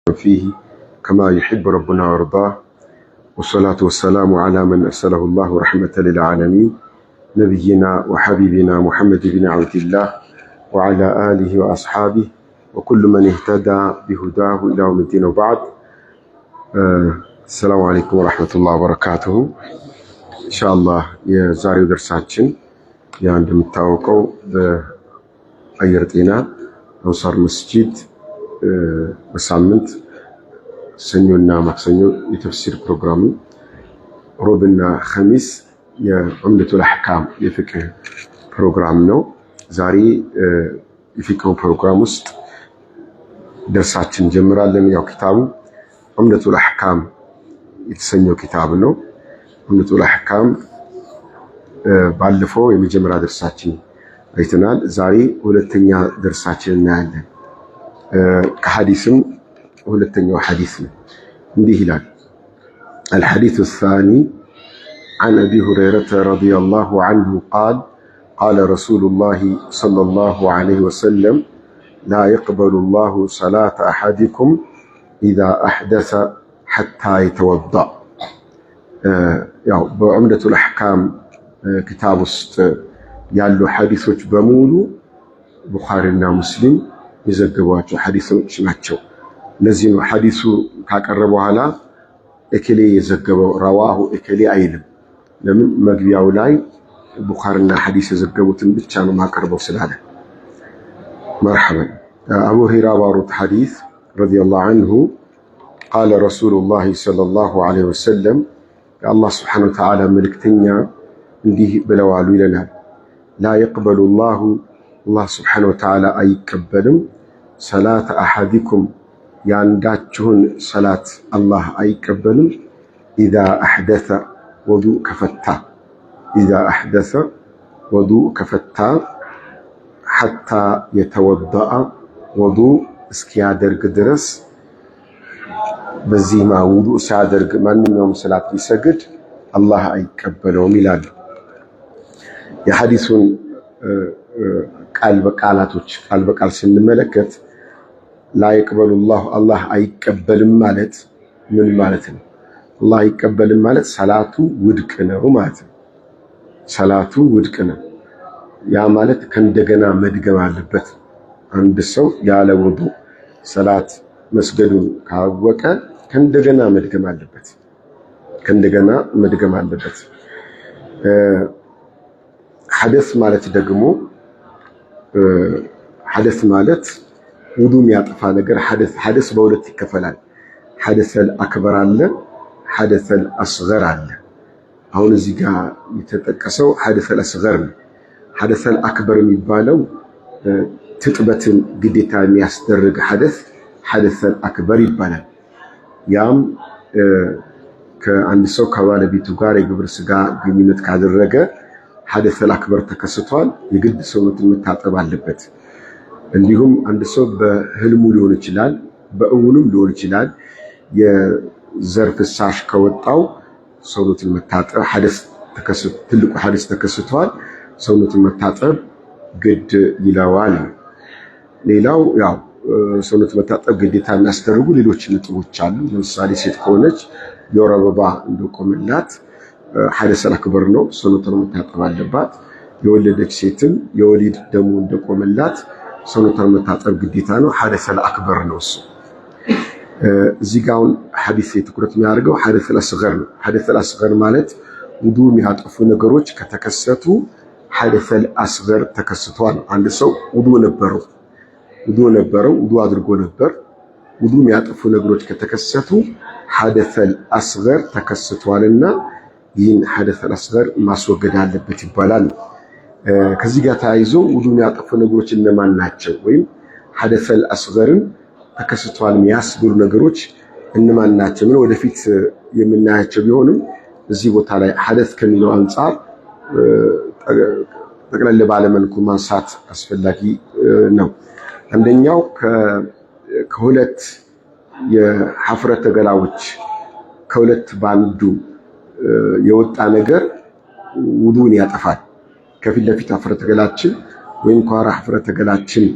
فيه كما يحب ربنا ويرضاه، والصلاة والسلام على من أرسله الله رحمة للعالمين نبينا وحبيبنا محمد بن عبد الله وعلى آله وأصحابه وكل من اهتدى بهداه إلى يوم الدين. وبعد، السلام عليكم ورحمة الله وبركاته. إن شاء الله የዛሬው درساتችን እንደምታውቀው በአየር ጤና አንሳር መስጂድ በሳምንት ሰኞና ማክሰኞ የተፍሲር ፕሮግራም፣ ሮብና ኸሚስ የዑምደቱል አሕካም የፍቅህ ፕሮግራም ነው። ዛሬ የፍቅህ ፕሮግራም ውስጥ ደርሳችን እንጀምራለን። ያው ኪታቡ ዑምደቱል አሕካም የተሰኘው ኪታብ ነው። ዑምደቱል አሕካም ባለፈው የመጀመሪያ ደርሳችን አይተናል። ዛሬ ሁለተኛ ደርሳችን እናያለን። ከሐዲስም ሁለተኛው ሐዲስ ነው። እንዲህ ይላል: الحديث الثاني عن أبي هريرة رضي الله عنه قال قال رسول الله صلى الله عليه وسلم لا يقبل الله صلاة أحدكم إذا أحدث حتى يتوضأ። ያው በዑምደቱል አሕካም ኪታብ ውስጥ ያሉ ሐዲሶች በሙሉ ቡኻሪና ሙስሊም የዘገቧቸው ሐዲሶች ናቸው። ለዚህ ነው ሐዲሱ ካቀረበ በኋላ እከሌ የዘገበው ረዋሁ እከሌ አይልም። ለምን? መግቢያው ላይ ቡኻሪና ሐዲስ የዘገቡትን ብቻ ነው ማቀርበው ስላለ። መርሐበን። አቡ ሁረይራ ባሩት ሐዲስ ረዲየላሁ ዐንሁ ቃለ ረሱሉላህ ሰለላሁ ዐለይሂ ወሰለም የአላህ ሱብሓነሁ ወተዓላ መልእክተኛ እንዲህ ብለዋሉ ይለናል። ላ የቅበሉ ላሁ አላህ ሱብሓነሁ ወተዓላ አይቀበልም ሰላተ አሐዲኩም ያንዳችሁን ሰላት አላህ አይቀበልም ኢዛ አሕደሰ ወዱእ ከፈታ ኢዛ አሕደሰ ወዱእ ከፈታ ሐታ የተወደአ ወዱእ እስኪያደርግ ድረስ በዚህ ውዱእ ሲያደርግ ማንኛውም ሰላት ሊሰግድ አላህ አይቀበለውም ይላሉ። የሐዲሱን ቃል በቃል ስንመለከት ላ የቅበሉላሁ አላህ አይቀበልም ማለት ምን ማለት ነው? አላህ አይቀበልም ማለት ሰላቱ ውድቅ ነው ማለት ነው። ሰላቱ ውድቅ ነው። ያ ማለት ከእንደገና መድገም አለበት። አንድ ሰው ያለ ውዱእ ሰላት መስገዱን ካወቀ ከእንደገና መድገም አለበት። ሐደስ ማለት ደግሞ ሐደስ ማለት ውዱእ የሚያጠፋ ነገር። ሐደስ በሁለት ይከፈላል። ሐደሰል አክበር አለ፣ ሐደሰል አስገር አለ። አሁን እዚህ ጋር የተጠቀሰው ሐደሰል አስገር ነው። ሐደሰል አክበር የሚባለው ትጥበትን ግዴታ የሚያስደርግ ሐደሰል አክበር ይባላል። ያም ከአንድ ሰው ከባለቤቱ ጋር የግብረ ሥጋ ግንኙነት ካደረገ ሐደሰል አክበር ተከስቷል፣ የግድ ሰውነቱን መታጠብ አለበት። እንዲሁም አንድ ሰው በህልሙ ሊሆን ይችላል፣ በእውኑም ሊሆን ይችላል። የዘር ፍሳሽ ከወጣው ሰውነቱን መታጠብ ትልቁ ሐደስ ተከስቷል፣ ሰውነቱን መታጠብ ግድ ይለዋል። ሌላው ያው ሰውነት መታጠብ ግዴታ የሚያስደርጉ ሌሎች ነጥቦች አሉ። ለምሳሌ ሴት ከሆነች የወር አበባ እንደቆመላት ሐደሰል አክበር ነው፣ ሰውነቷን መታጠብ አለባት። የወለደች ሴትም የወሊድ ደሙ እንደቆመላት ሰውነቷን መታጠብ ግዴታ ነው፣ ሐደሰል አክበር ነው እሱ። እዚህ ጋር አሁን ሐዲስ ትኩረት የሚያደርገው ሐደሰል አስገር ነው። ሐደሰል አስገር ማለት ውዱእ የሚያጠፉ ነገሮች ከተከሰቱ ሐደሰል አስገር ተከስቷል። አንድ ሰው ውዱእ ነበረው፣ ውዱእ አድርጎ ነበር። ውዱእ የሚያጠፉ ነገሮች ከተከሰቱ ሐደሰል አስገር ተከስቷልና ይህን ሐደሰል አስገር ማስወገድ አለበት ይባላል። ከዚህ ጋር ተያይዞ ውዱእ የሚያጠፉ ነገሮች እነማን ናቸው? ወይም ሐደሰል አስገርን ተከስቷል የሚያስብሉ ነገሮች እነማን ናቸው? ምን ወደፊት የምናያቸው ቢሆንም እዚህ ቦታ ላይ ሐደስ ከሚለው አንጻር ጠቅለል ባለ መልኩ ማንሳት አስፈላጊ ነው። አንደኛው ከሁለት የሐፍረተ ገላዎች ከሁለት ባንዱ የወጣ ነገር ውዱእን ያጠፋል። ከፊት ለፊት ሐፍረተ ገላችን ወይም ከኋላ ሐፍረተ ገላችን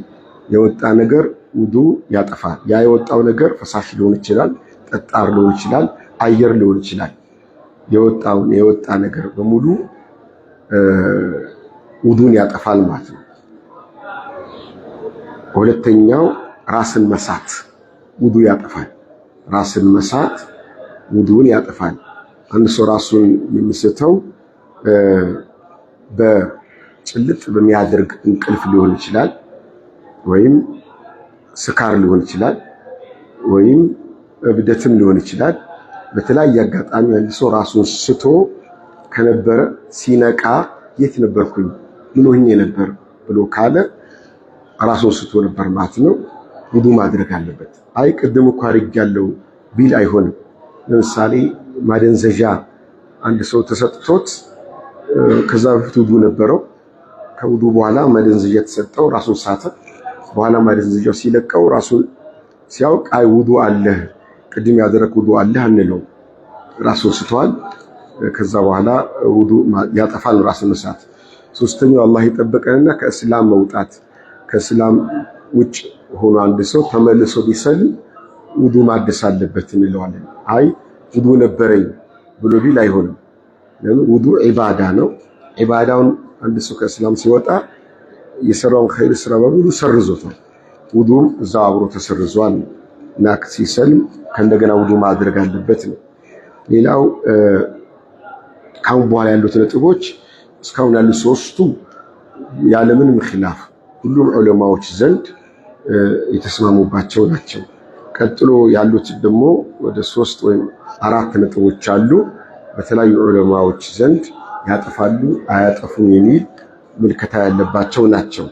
የወጣ ነገር ውዱ ያጠፋል። ያ የወጣው ነገር ፈሳሽ ሊሆን ይችላል፣ ጠጣር ሊሆን ይችላል፣ አየር ሊሆን ይችላል። የወጣ ነገር በሙሉ ውዱን ያጠፋል ማለት ነው። ሁለተኛው ራስን መሳት ውዱ ያጠፋል። ራስን መሳት ውዱን ያጠፋል። አንድ ሰው ራሱን የሚስተው በጭልጥ በሚያደርግ እንቅልፍ ሊሆን ይችላል፣ ወይም ስካር ሊሆን ይችላል፣ ወይም እብደትም ሊሆን ይችላል። በተለያየ አጋጣሚ አንድ ሰው ራሱን ስቶ ከነበረ ሲነቃ የት ነበርኩኝ ምን ሆኜ ነበር ብሎ ካለ ራሱን ስቶ ነበር ማለት ነው። ውዱ ማድረግ አለበት። አይ ቅድም እኮ አድርጌያለሁ ቢል አይሆንም። ለምሳሌ ማደንዘዣ አንድ ሰው ተሰጥቶት ከዛ በፊት ውዱ ነበረው፣ ከውዱ በኋላ ማደንዘዣ ተሰጠው፣ ራሱን ሳተ። በኋላ ማደንዘዣው ሲለቀው ራሱን ሲያውቅ አይ ውዱ አለህ ቅድም ያደረክ ውዱ አለህ አንለው፣ ራሱን ስተዋል። ከዛ በኋላ ውዱ ያጠፋል ራስን መሳት። ሶስተኛው አላህ ይጠበቀንና ከእስላም መውጣት። ከእስላም ውጭ ሆኖ አንድ ሰው ተመልሶ ቢሰልም ውዱ ማደስ አለበት እንለዋለን። አይ ውዱ ነበረኝ ብሎ ቢል አይሆንም። ለምን? ውዱ ዒባዳ ነው። ዒባዳውን አንድ ሰው ከእስላም ሲወጣ የሰራውን ኸይር ስራ በሙሉ ሰርዞታል። ውዱም እዛው አብሮ ተሰርዟል። እና ሲሰልም ከእንደገና ውዱ ማድረግ አለበት ነው። ሌላው ካሁን በኋላ ያሉት ነጥቦች እስካሁን ያሉት ሶስቱ ያለምንም ኺላፍ ሁሉም ዑለማዎች ዘንድ የተስማሙባቸው ናቸው። ቀጥሎ ያሉት ደግሞ ወደ 3 ወይም 4 ነጥቦች አሉ። በተለያዩ ዑለማዎች ዘንድ ያጠፋሉ አያጠፉም የሚል ምልከታ ያለባቸው ናቸው።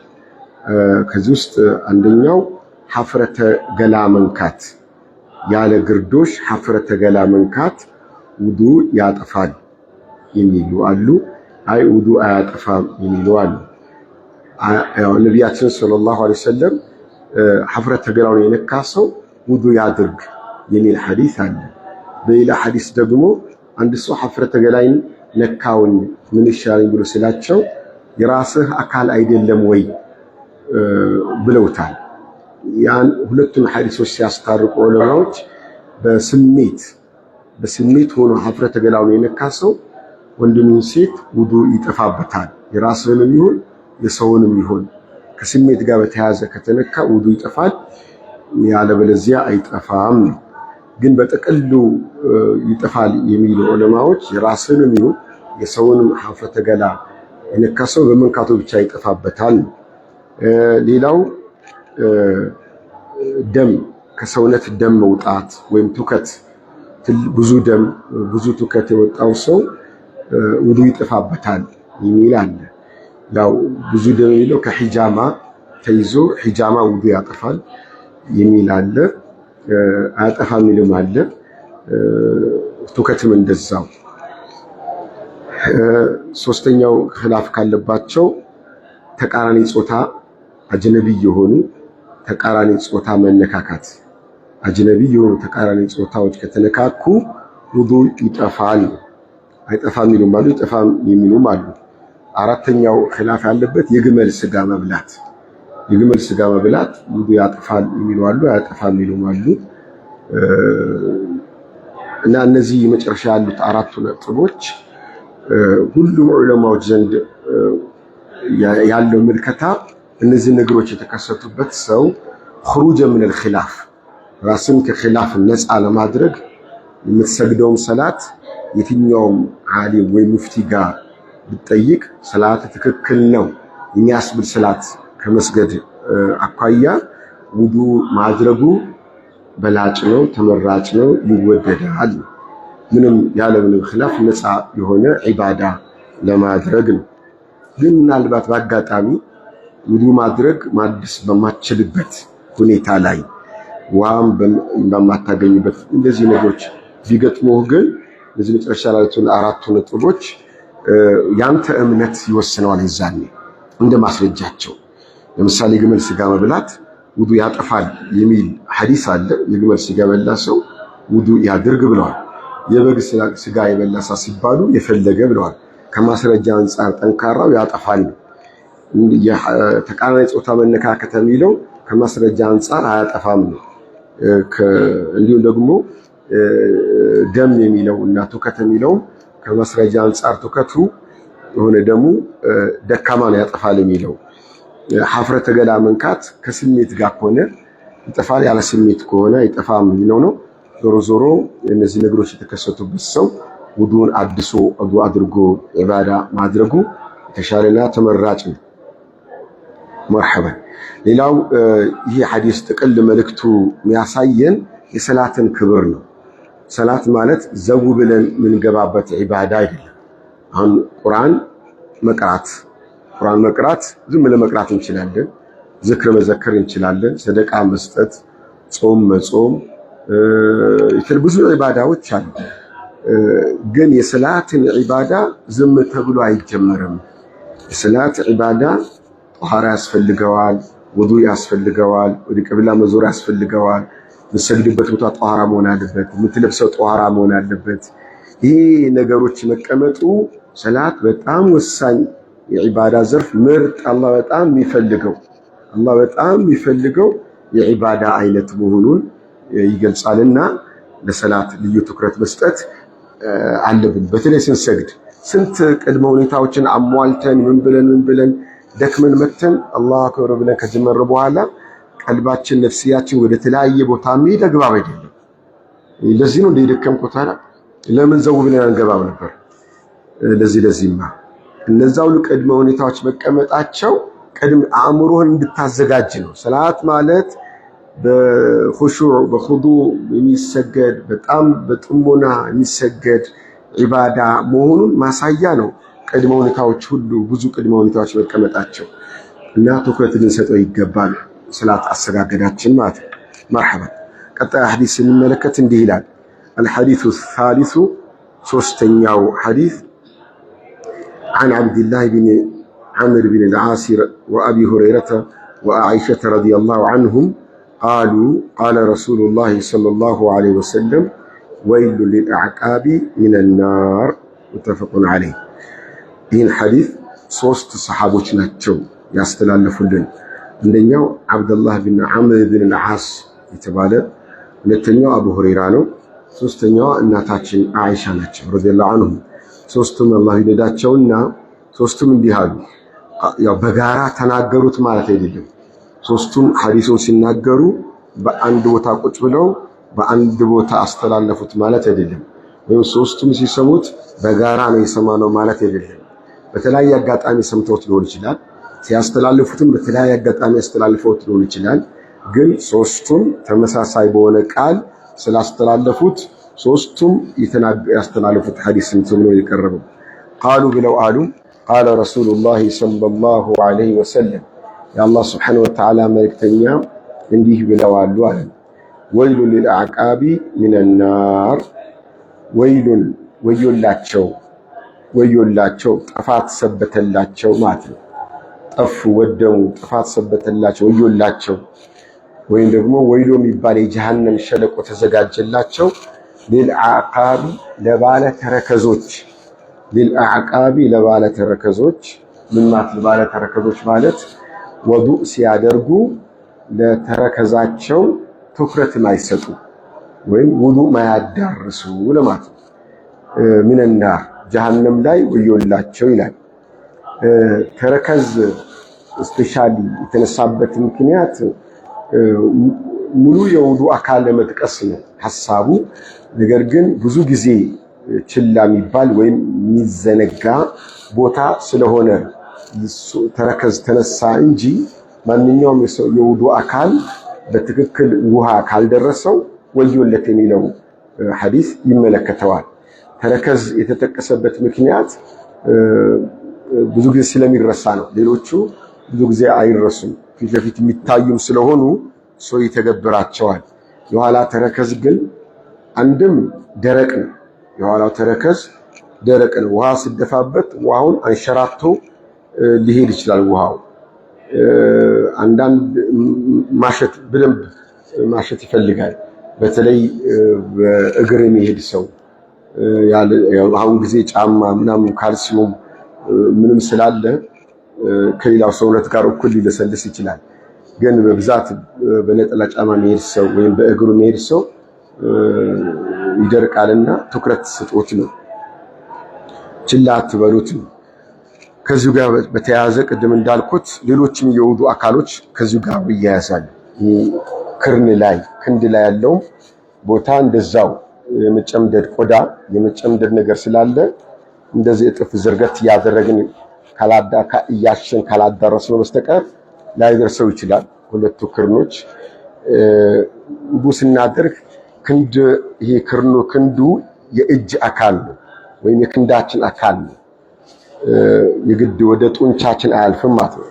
ከዚህ ውስጥ አንደኛው ሐፍረተ ገላ መንካት፣ ያለ ግርዶሽ ሐፍረተ ገላ መንካት ውዱ ያጠፋል የሚሉ አሉ። አይ ውዱ አያጠፋም የሚሉ አሉ። ነቢያችን ሰለላሁ ዐለይሂ ወሰለም ሐፍረተ ገላውን የነካ ሰው ውዱ ያድርግ የሚል ሐዲስ አለ። በሌላ ሐዲስ ደግሞ አንድ ሰው ሐፍረተ ገላይን ነካውኝ ምን ይሻለኝ ብሎ ስላቸው የራስህ አካል አይደለም ወይ ብለውታል። ያን ሁለቱም ሐዲሶች ሲያስታርቁ ዑለማዎች በስሜት ሆኖ ሐፍረተ ገላውን የነካ ሰው ወንድሙን ሴት ውዱ ይጠፋበታል። የራስህንም ይሁን የሰውንም ይሁን ከስሜት ጋር በተያያዘ ከተነካ ውዱ ይጠፋል፣ ያለበለዚያ አይጠፋም። ግን በጥቅሉ ይጠፋል የሚሉ ዑለማዎች የራስህንም ይሁን የሰውንም ሐፍረተ ገላ የነካ ሰው በመንካቱ ብቻ ይጠፋበታል። ሌላው ደም ከሰውነት ደም መውጣት ወይም ትውከት፣ ብዙ ትውከት የወጣው ሰው ውዱ ይጠፋበታል የሚል አለ። ያው ብዙ ደም የሚለው ከሂጃማ ተይዞ ሂጃማ ውዱ ያጠፋል የሚል አለ። አያጠፋ የሚልም አለ። ትውከትም እንደዛው። ሶስተኛው ኺላፍ ካለባቸው ተቃራኒ ጾታ አጅነቢ የሆኑ ተቃራኒ ጾታ መነካካት፣ አጅነቢ የሆኑ ተቃራኒ ጾታዎች ከተነካኩ ውዱ ይጠፋል። አይጠፋም የሚሉም አሉ፣ ይጠፋም የሚሉም አሉ። አራተኛው ኺላፍ ያለበት የግመል ስጋ መብላት። የግመል ስጋ መብላት ውዱ ያጠፋል የሚሉ አሉ፣ አያጠፋም የሚሉም አሉ። እና እነዚህ መጨረሻ ያሉት 4 ነጥቦች ሁሉም ዑለማዎች ዘንድ ያለው ምልከታ እነዚህ ነገሮች የተከሰቱበት ሰው ኹሩጀ ሚነል ኺላፍ ራስን ከኺላፍ ነፃ ለማድረግ የምትሰግደውም ሰላት የትኛውም ዓሊም ወይ ሙፍቲ ጋር ብትጠይቅ ሰላት ትክክል ነው የሚያስብል ሰላት ከመስገድ አኳያ ውዱ ማድረጉ በላጭ ነው፣ ተመራጭ ነው፣ ይወደዳል። ምንም ያለምንም ኺላፍ ነፃ የሆነ ዒባዳ ለማድረግ ነው። ግን ምናልባት በአጋጣሚ ውዱ ማድረስ በማትችልበት ሁኔታ ላይ ውሃም በማታገኝበት እንደዚህ ነገሮች ቢገጥሙህ ግን እነዚህ መጨረሻ ያሉትን 4 ነጥቦች ያንተ እምነት ይወስነዋል። ይዛኔ እንደ ማስረጃቸው ለምሳሌ ግመል ስጋ መብላት ውዱ ያጠፋል የሚል ሐዲስ አለ። የግመል ስጋ የበላ ሰው ውዱ ያድርግ ብለዋል። የበግ ስጋ የበላ ሰው ሲባሉ የፈለገ ብለዋል። ከማስረጃ አንፃር ጠንካራው ያጠፋል። ተቃራኒ ጾታ መነካከት የሚለው ከማስረጃ አንፃር አያጠፋም ነው። እንዲሁም ደግሞ ደም የሚለው እና ትውከት የሚለው ከማስረጃ አንፃር ትውከቱ የሆነ ደሙ ደካማ ነው ያጠፋል የሚለው ሐፍረተ ገላ መንካት ከስሜት ጋር ከሆነ ይጠፋል፣ ያለ ስሜት ከሆነ አይጠፋም የሚለው ነው። ዞሮ ዞሮ እነዚህ ነገሮች የተከሰቱበት ሰው ውዱን አድሶ አድርጎ ኢባዳ ማድረጉ የተሻለና ተመራጭ ነው። መርሐባ። ሌላው ይህ ሐዲስ ጥቅል መልእክቱ የሚያሳየን የሰላትን ክብር ነው። ሰላት ማለት ዘው ብለን የምንገባበት ኢባዳ አይደለም። አሁን ቁርአን መቅራት ዝም ብለን መቅራት እንችላለን፣ ዝክር መዘከር እንችላለን፣ ሰደቃ መስጠት፣ ጾም መጾም፣ ብዙ ኢባዳዎች አሉ። ግን የሰላትን ኢባዳ ዝም ተብሎ አይጀመርም። የሰላት ኢባዳ ጧሃራ ያስፈልገዋል፣ ውዱእ ያስፈልገዋል፣ ወደ ቂብላ መዞር ያስፈልገዋል፣ የምትሰግድበት ቦታ ጧሃራ መሆን አለበት፣ የምትለብሰው ጧሃራ መሆን አለበት። ይሄ ነገሮች መቀመጡ ሰላት በጣም ወሳኝ የኢባዳ ዘርፍ ምርጥ አላህ በጣም የሚፈልገው የኢባዳ አይነት መሆኑን ይገልጻልና ለሰላት ልዩ ትኩረት መስጠት አለብን። በተለይ ስንሰግድ ስንት ቅድመ ሁኔታዎችን አሟልተን ምን ብለን ደክመን መተን አላሁ አክበር ብለን ከጀመረ በኋላ ቀልባችን ነፍስያችን ወደ ተለያየ ቦታ መሄድ አግባብ አይደለም። ለዚህ ነው እንደደከምኩት ታዲያ ለምን ዘው ብለን አንገባም ነበር? ለዚህማ እነዛ ሁሉ ቅድመ ሁኔታዎች መቀመጣቸው አእምሮህን እንድታዘጋጅ ነው። ሰላት ማለት በኹሹዕ በኹዱዕ የሚሰገድ በጣም በጥሞና የሚሰገድ ኢባዳ መሆኑን ማሳያ ነው። ቅድመ ሁኔታዎች ሁሉ ብዙ ቅድመ ሁኔታዎች መቀመጣቸው እና ትኩረት ልንሰጠው ይገባል ሰላት አሰጋገዳችን ማለት ነው። መርሐባ። ቀጣይ ሐዲስ ስንመለከት እንዲህ ይላል። الحديث الثالث ሶስተኛው ሐዲስ عن عبد الله بن عمرو بن العاص وأبي هريرة وعائشة رضي الله عنهم قالوا قال رسول الله صلى الله عليه وسلم ويل للأعقاب من النار متفق عليه። ይህን ሐዲስ ሶስት ሰሃቦች ናቸው ያስተላለፉልን። አንደኛው አብዱላህ ብን ዐምር ብን አልዓስ የተባለ፣ ሁለተኛው አቡ ሁረይራ ነው፣ ሶስተኛዋ እናታችን አይሻ ናቸው ረዲየላሁ ዐንሁም። ሶስቱም አላህ ይወዳቸውና ሶስቱም እንዲህ አሉ። ያው በጋራ ተናገሩት ማለት አይደለም። ሶስቱም ሐዲሱን ሲናገሩ በአንድ ቦታ ቁጭ ብለው በአንድ ቦታ አስተላለፉት ማለት አይደለም። ወይም ሶስቱም ሲሰሙት በጋራ ነው የሰማነው ማለት አይደለም። በተለያየ አጋጣሚ ሰምተውት ሊሆን ይችላል። ሲያስተላልፉትም በተለያየ አጋጣሚ ያስተላልፈውት ሊሆን ይችላል። ግን ሶስቱም ተመሳሳይ በሆነ ቃል ስላስተላለፉት ሶስቱም ያስተላልፉት ሐዲስ ነው የቀረበው። ቃሉ ብለው አሉ ቃለ ረሱሉላህ ሰለላሁ ዐለይሂ ወሰለም የአላህ ሱብሓነሁ ወተዓላ መልእክተኛ እንዲህ ብለዋል አለ። ወይሉን ሊልአዕቃቢ ሚነናር፣ ወይሉን ወዮላቸው ጥፋት ሰበተላቸው ማለት ነው። ጠፉ፣ ወደሙ፣ ጥፋት ሰበተላቸው፣ ወዮላቸው። ወይም ደግሞ ወይሎ የሚባል የጀሃነም ሸለቆ ተዘጋጀላቸው። ሊልአዕቃቢ ለባለ ተረከዞች፣ ሊልአዕቃቢ ለባለ ተረከዞች። ምን ማለት ለባለ ተረከዞች ማለት ወዱእ ሲያደርጉ ለተረከዛቸው ትኩረት ማይሰጡ ወይም ውዱእ ማያዳርሱ ለማለት ነው። ሚነናር ጀሃነም ላይ ወዮላቸው ይላል። ተረከዝ ስፔሻሊ የተነሳበት ምክንያት ሙሉ የውዱእ አካል ለመጥቀስ ነው ሐሳቡ። ነገር ግን ብዙ ጊዜ ችላ የሚባል ወይም የሚዘነጋ ቦታ ስለሆነ ተረከዝ ተነሳ እንጂ ማንኛውም የውዱእ አካል በትክክል ውሃ ካልደረሰው ወዮለት የሚለው ሐዲስ ይመለከተዋል። ተረከዝ የተጠቀሰበት ምክንያት ብዙ ጊዜ ስለሚረሳ ነው። ሌሎቹ ብዙ ጊዜ አይረሱም፣ ፊት ለፊት የሚታዩም ስለሆኑ ሰው ይተገብራቸዋል። የኋላ ተረከዝ ግን አንድም ደረቅ ነው። የኋላው ተረከዝ ደረቅ ነው። ውሃ ሲደፋበት ውሃውን አንሸራቶ ሊሄድ ይችላል። ውሃው አንዳንድ ማሸት በደንብ ማሸት ይፈልጋል። በተለይ በእግር የሚሄድ ሰው አሁን ጊዜ ጫማ ምናምን ካልሲዮም ምንም ስላለ ከሌላው ሰውነት ጋር እኩል ሊለሰልስ ይችላል። ግን በብዛት በነጠላ ጫማ የሚሄድ ሰው ወይም በእግሩ የሚሄድ ሰው ይደርቃልና ትኩረት ስጡት ነው፣ ችላ አትበሉት ነው። ከዚሁ ጋር በተያያዘ ቅድም እንዳልኩት ሌሎችም የውዱ አካሎች ከዚሁ ጋር ይያያዛሉ። ክርን ላይ ክንድ ላይ ያለው ቦታ እንደዛው የመጨምደድ ቆዳ የመጨምደድ ነገር ስላለ እንደዚህ እጥፍ ዝርገት ያደረግን እያሸን ካላዳረስነው በስተቀር ላይደርሰው ይችላል። ሁለቱ ክርኖች ውዱ ስናደርግ ክንድ ይሄ ክንዱ የእጅ አካል ነው ወይም የክንዳችን አካል ነው። የግድ ወደ ጡንቻችን አያልፍም ማለት ነው።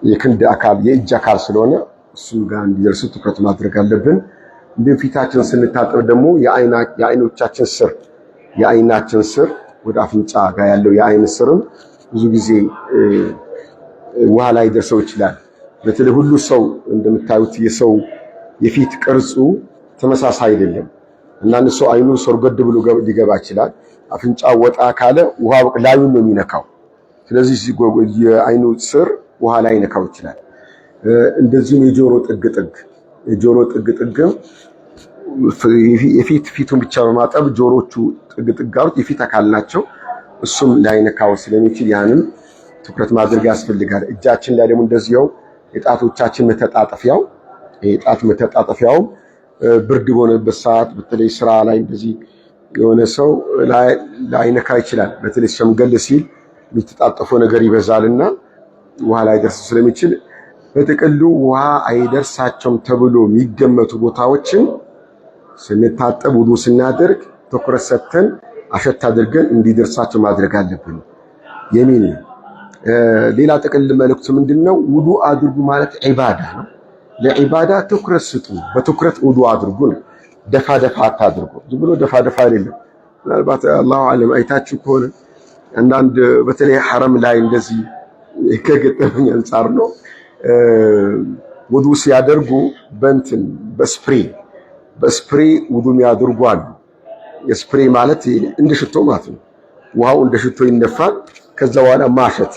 የክንድ አካል የእጅ አካል ስለሆነ እሱም ጋር እንዲደርስ ትኩረት ማድረግ አለብን። እንዲሁም ፊታችን ስንታጠብ ደግሞ የአይናችን ስር ወደ አፍንጫ ጋር ያለው የአይን ስርም ብዙ ጊዜ ውሃ ላይ ደርሰው ይችላል። በተለይ ሁሉ ሰው እንደምታዩት የሰው የፊት ቅርጹ ተመሳሳይ አይደለም። አንዳንድ ሰው አይኑ ሰርገድ ብሎ ሊገባ ይችላል። አፍንጫው ወጣ ካለ ውሃው ላዩን ነው የሚነካው። ስለዚህ የአይኑ ስር ውሃ ላይ ይነካው ይችላል። እንደዚሁም የጆሮ ጥግጥግም ፊቱን ብቻ በማጠብ ጆሮቹ ጥግጥጋዎች የፊት አካል ናቸው። እሱም ላይነካው ስለሚችል ያንን ትኩረት ማድረግ ያስፈልጋል። እጃችን ላይ ደግሞ እንደዚያው የጣቶቻችን መተጣጠፊያው ብርድ በሆነበት ሰዓት በተለይ ስራ ላይ እንደዚህ የሆነ ሰው ላይነካ ይችላል። በተለይ ሸምገል ሲል የሚተጣጠፈው ነገር ይበዛልና ውሃ ላይ ደርስ ስለሚችል በጥቅሉ ውሃ አይደርሳቸውም ተብሎ የሚገመቱ ቦታዎችን ስንታጠብ ውዱ ስናደርግ ትኩረት ሰጥተን አሸት አድርገን እንዲደርሳቸው ማድረግ አለብን የሚል ነው። ሌላ ጥቅል መልእክቱ ምንድነው? ውዱ አድርጉ ማለት ዒባዳ ነው። ለዒባዳ ትኩረት ስጡ፣ በትኩረት ውዱ አድርጉ ነው። ደፋ አታድርጉ። ዝም ብሎ ደፋ አይደለም። ምናልባት አላሁ አለም አይታችሁ ከሆነ አንዳንድ በተለይ ሐረም ላይ እንደዚህ ከገጠመኝ አንፃር ነው ውዱ ሲያደርጉ በስፕሬ ውዱ የሚያደርጉ አሉ። የስፕሬ ማለት እንደ ሽቶ ማለት ነው። ውሃው እንደ ሽቶ ይነፋል። ከዛ በኋላ ማሸት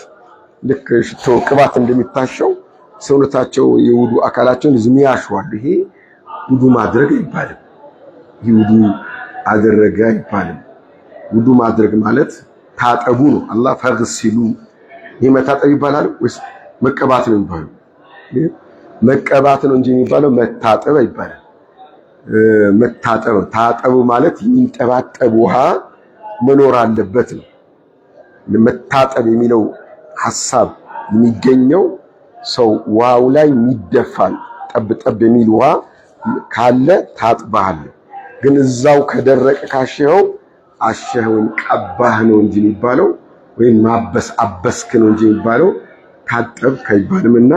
ልክ ሽቶ ቅባት እንደሚታሸው ሰውነታቸው የውዱ አካላቸውን ዝሚያሽዋል። ይሄ ውዱ ማድረግ አይባልም። ይህ ውዱ አደረገ አይባልም። ውዱ ማድረግ ማለት ታጠቡ ነው። አላህ ፈግሲሉ ይሄ መታጠብ ይባላል ወይስ መቀባት ነው የሚባለው? መቀባት ነው እንጂ የሚባለው መታጠብ አይባልም። ታጠቡ ማለት የሚንጠባጠብ ውሃ መኖር አለበት ነው። መታጠብ የሚለው ሐሳብ የሚገኘው ሰው ውሃው ላይ የሚደፋል ጠብ የሚል ውሃ ካለ ታጥባሃል። ግን እዛው ከደረቀ አሸኸውን ቀባህ ነው እንጂ የሚባለው ወይም አበስክ ነው እንጂ የሚባለው ታጠብክ አይባልምና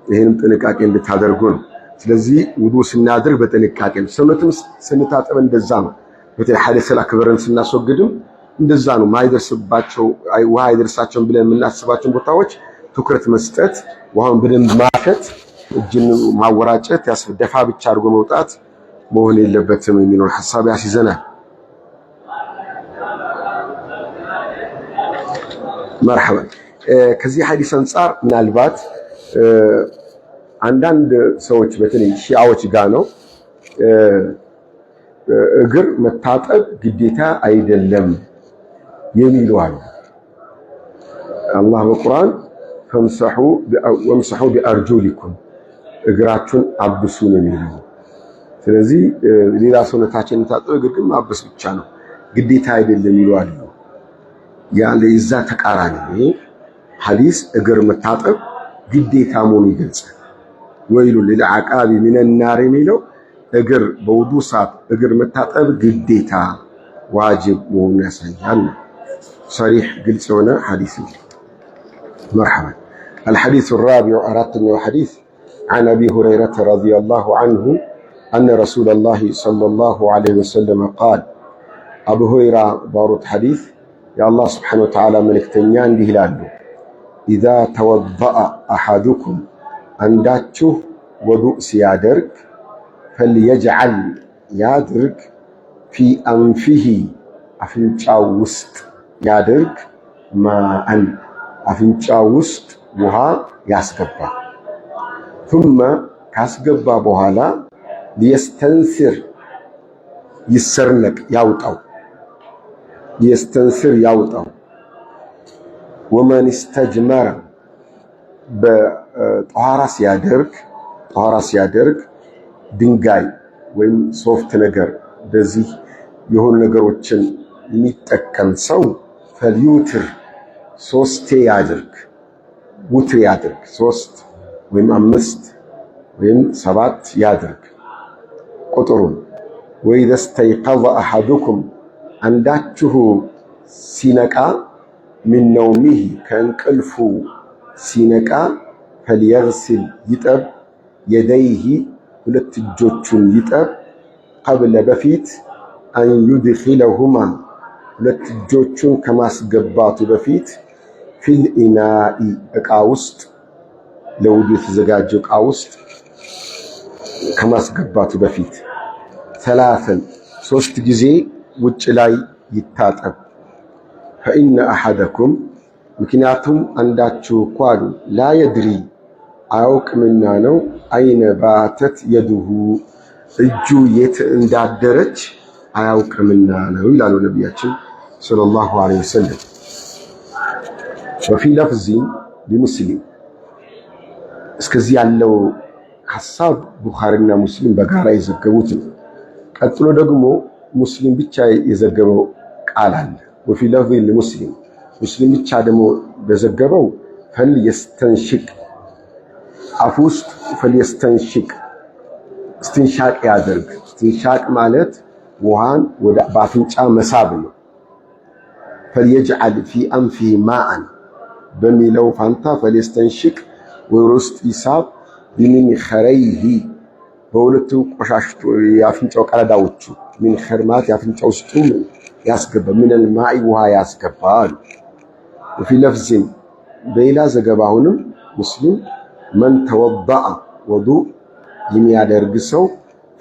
ይሄንም ጥንቃቄ እንድታደርጉ ነው። ስለዚህ ውዱ ስናደርግ በጥንቃቄ ነው። ሰውነትም ስንታጠብ እንደዛ ነው። በተለይ ሐዲሰል አክበርን ስናስወግድም እንደዛ ነው። ውሃ አይደርሳቸውም ብለን የምናስባቸው ቦታዎች ትኩረት መስጠት፣ ውሃውን በደንብ ማሸት፣ እጅን ማወራጨት፣ ደፋ ብቻ አድርጎ መውጣት መሆን የለበትም የሚለው ሐሳብ ያስይዘናል። መርሐባ። ከዚህ ሐዲስ አንፃር ምናልባት አንዳንድ ሰዎች በተለይ ሺዓዎች ጋር ነው እግር መታጠብ ግዴታ አይደለም የሚሉ አሉ። አላህ በቁርአን ወምሰሑ ቢአርጁሊኩም እግራችሁን አብሱ ነው የሚለው። ስለዚህ ሌላ ሰውነታችን እንታጠብ እግር ግን ማበስ ብቻ ነው ግዴታ አይደለም የሚሉ አሉ። ያለ ይዛ ተቃራኒ ሐዲስ እግር መታጠብ ግዴታ መሆኑን ይገልጻል። ወይሉ ለልዓቃቢ ሚነናር የሚለው እግር በውዱ ሰዓት እግር መታጠብ ግዴታ ዋጅብ መሆኑን ያሳያል። صريح ግልጽ የሆነ ሐዲስ ነው። مرحبا. الحديث الرابع أردت حديث عن أبي هريرة رضي الله عنه أن رسول الله صلى الله عليه وسلم قال أبو هريرة باروت حديث يا الله سبحانه وتعالى ملكتنيان به لالو إذا توضأ أحدكم عنداتشو وضوء سيادرك فليجعل يادرك في أنفه أفنشاو وسط يادرك ماءً أفنشاو وسط وها ياسكبا ثم ካስገባ በኋላ ሊስተንስር ይሰርነቅ ያውጣው ሊስተንስር ያውጣው ወመን استجمر በጧራ ሲያደርግ ድንጋይ ወይም ሶፍት ነገር በዚህ የሆኑ ነገሮችን የሚጠቀም ሰው ፈልዩትር ሶስቴ ያድርግ ውትር ያድርግ 3 ወይም 5 ወይም 7 ያድርግ ቁጥሩን وإذا استيقظ أحدكم አንዳችሁ ሲነቃ من نومه ከእንቅልፉ ሲነቃ فليغسل ይጠብ يديه ሁለት እጆቹን ይጠብ قبل በፊት أن يدخلهما ሁለት እጆቹን ከማስገባቱ በፊት في الإناء ዕቃ ውስጥ ለውዱ የተዘጋጀ ዕቃ ውስጥ ከማስገባቱ በፊት ثلاث ጊዜ ውጭ ላይ ይታጠብ فإن أحدكم ምክንያቱም አንዳችሁ ቋሉ لا يدري አያውቅምና ነው አይነ ባተት የዱሁ እጁ የት እንዳደረች አያውቅምና ነው ይላሉ ነብያችን ሰለላሁ ዐለይሂ ወሰለም። وفي لفظ لمسلم እስከዚህ ያለው ሐሳብ ቡኻሪና ሙስሊም በጋራ የዘገቡት ነው። ቀጥሎ ደግሞ ሙስሊም ብቻ የዘገበው ቃል አለ። وفي لفظ لمسلم ሙስሊም ብቻ ደግሞ በዘገበው فليستنشق አፍ ውስጥ فليستنشق استنشاق ያደርግ። استنشاق ማለት ውሃን ወደ ባፍንጫ መሳብ ነው። فليجعل في أنفه ماء በሚለው ፋንታ فليستنشق ወይስ ይሳብ بمنخريه በሁለቱ ቆሻሽቶ ያፍንጫው ቀዳዳዎቹ ምን خرمات ያፍንጫው ውስጥ ያስገባ من الماء ውሃ ያስገባል። وفي لفظ በሌላ ዘገባውንም ሙስሊም من توضأ وضوء የሚያደርግ ሰው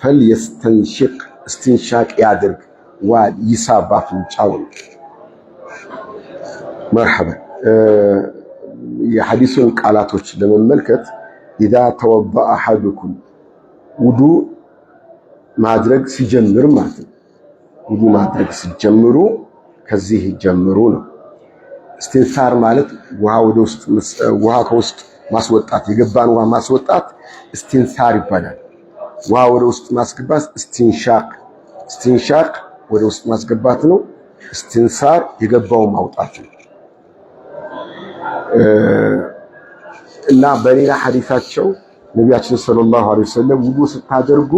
فليستنشق استنشاق ያድርግ ويሳብ አፍንጫው። مرحبا የሐዲሱን ቃላቶች ለመመልከት إذا توضأ أحدكم ውዱእ ማድረግ ሲጀምር ማለት ነው። ውዱእ ማድረግ ሲጀምሩ ከዚህ ጀምሩ ነው። استنثار ማለት ውሃ ከውስጥ ማስወጣት የገባን ውሃ ማስወጣት استنثار ይባላል። ውሃ ወደ ውስጥ ማስገባት استنشاق ወደ ውስጥ ማስገባት ነው። استنثار የገባው ማውጣት ነው። እና በሌላ ሐዲሳቸው ነብያችን ሰለላሁ ዐለይሂ ወሰለም ውዱእ ስታደርጉ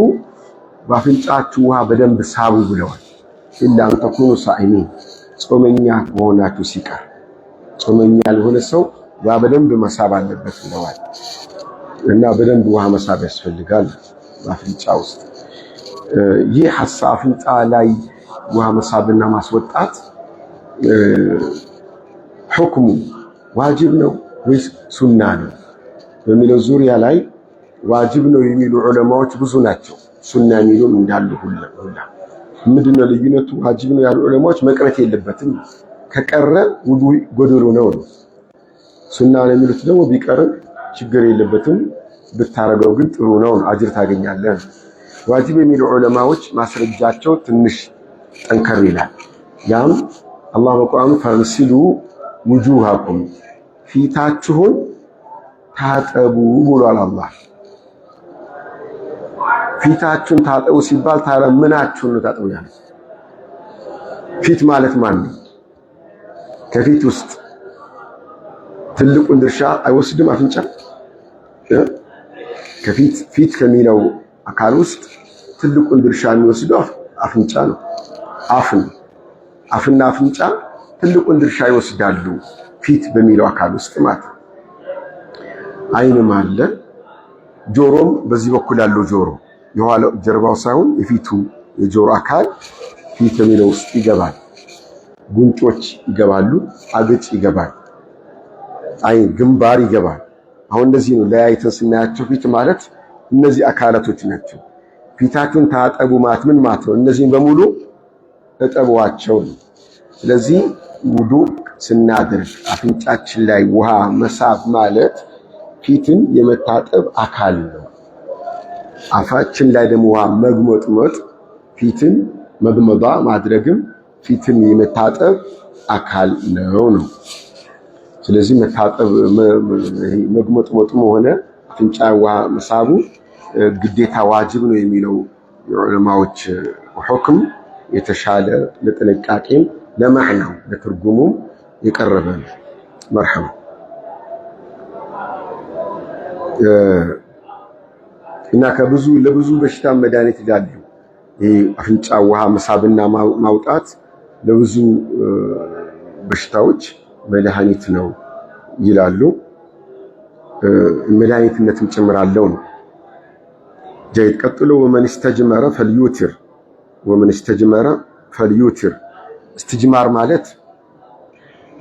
ባፍንጫችሁ ውሃ በደንብ ሳቡ ብለዋል። ኢላ አን ተኩኑ ሳኢሚን ጾመኛ ከሆናችሁ ሲቀር ጾመኛ ያልሆነ ሰው ውሃ በደንብ መሳብ አለበት ብለዋል። እና በደንብ ውሃ መሳብ ያስፈልጋል ባፍንጫ ውስጥ። ይህ ሐሳብ አፍንጫ ላይ ውሃ መሳብና ማስወጣት ሁክሙ ዋጅብ ነው ወይስ ሱና ነው በሚለው ዙሪያ ላይ ዋጅብ ነው የሚሉ ዑለማዎች ብዙ ናቸው። ሱና የሚሉም እንዳሉ ሁላ ምንድነው ልዩነቱ? ዋጅብ ነው ያሉ ዑለማዎች መቅረት የለበትም ከቀረ ውዱእ ጎደሎ ነው። ሱና ነው የሚሉት ደግሞ ቢቀርም ችግር የለበትም ብታረገው ግን ጥሩ ነው አጅር ታገኛለህ። ዋጅብ የሚሉ ዑለማዎች ማስረጃቸው ትንሽ ጠንከር ይላል። ያም አላህ በቁርአኑ ፈርሲሉ ውጁሃኩም ፊታችሁን ታጠቡ ብሏል። አላህ ፊታችሁን ታጠቡ ሲባል ታዲያ ምናችሁን ነው ታጠቡ ያለው? ፊት ማለት ማን ነው? ከፊት ውስጥ ትልቁን ድርሻ አይወስድም አፍንጫ? ፊት ከሚለው አካል ውስጥ ትልቁን ድርሻ የሚወስደው አፍንጫ ነው። አፍና አፍንጫ ትልቁን ድርሻ ይወስዳሉ ፊት በሚለው አካል ውስጥ ማለት። አይንም አለ፣ ጆሮም በዚህ በኩል ያለው ጆሮ የኋላው ጀርባው ሳይሆን የፊቱ የጆሮ አካል ፊት በሚለው ውስጥ ይገባል። ጉንጮች ይገባሉ፣ አገጭ ይገባል፣ አይን ግንባር ይገባል። አሁን እንደዚህ ነው ለያይተን ስናያቸው ፊት ማለት እነዚህ አካላቶች ናቸው። ፊታችሁን ታጠቡ ማለት ምን ማለት ነው? እነዚህን በሙሉ እጠቧቸው ነው። ስለዚህ ውዱእ ስናደርግ አፍንጫችን ላይ ውሃ መሳብ ማለት ፊትን የመታጠብ አካል ነው። አፋችን ላይ ደግሞ ውሃ መግሞጥሞጥ ፊትን መግመዷ ማድረግም ፊትን የመታጠብ አካል ነው። ስለዚህ መታጠብ መግሞጥሞጥም ሆነ አፍንጫ ውሃ መሳቡ ግዴታ ዋጅብ ነው የሚለው የዑለማዎች ሁክም የተሻለ ለጥንቃቄም ለማዕናው ለትርጉሙም የቀረበ ነው። መርሐባ እና ለብዙ በሽታ መድኃኒት ይላሉ። ይህ አፍንጫ ውሃ መሳብና ማውጣት ለብዙ በሽታዎች መድኃኒት ነው ይላሉ። መድኃኒትነትም ጭምራለው ነው። ጀይድ ቀጥሎ ወመን እስተጅመረ ፈልዩትር እስትጅማር ማለት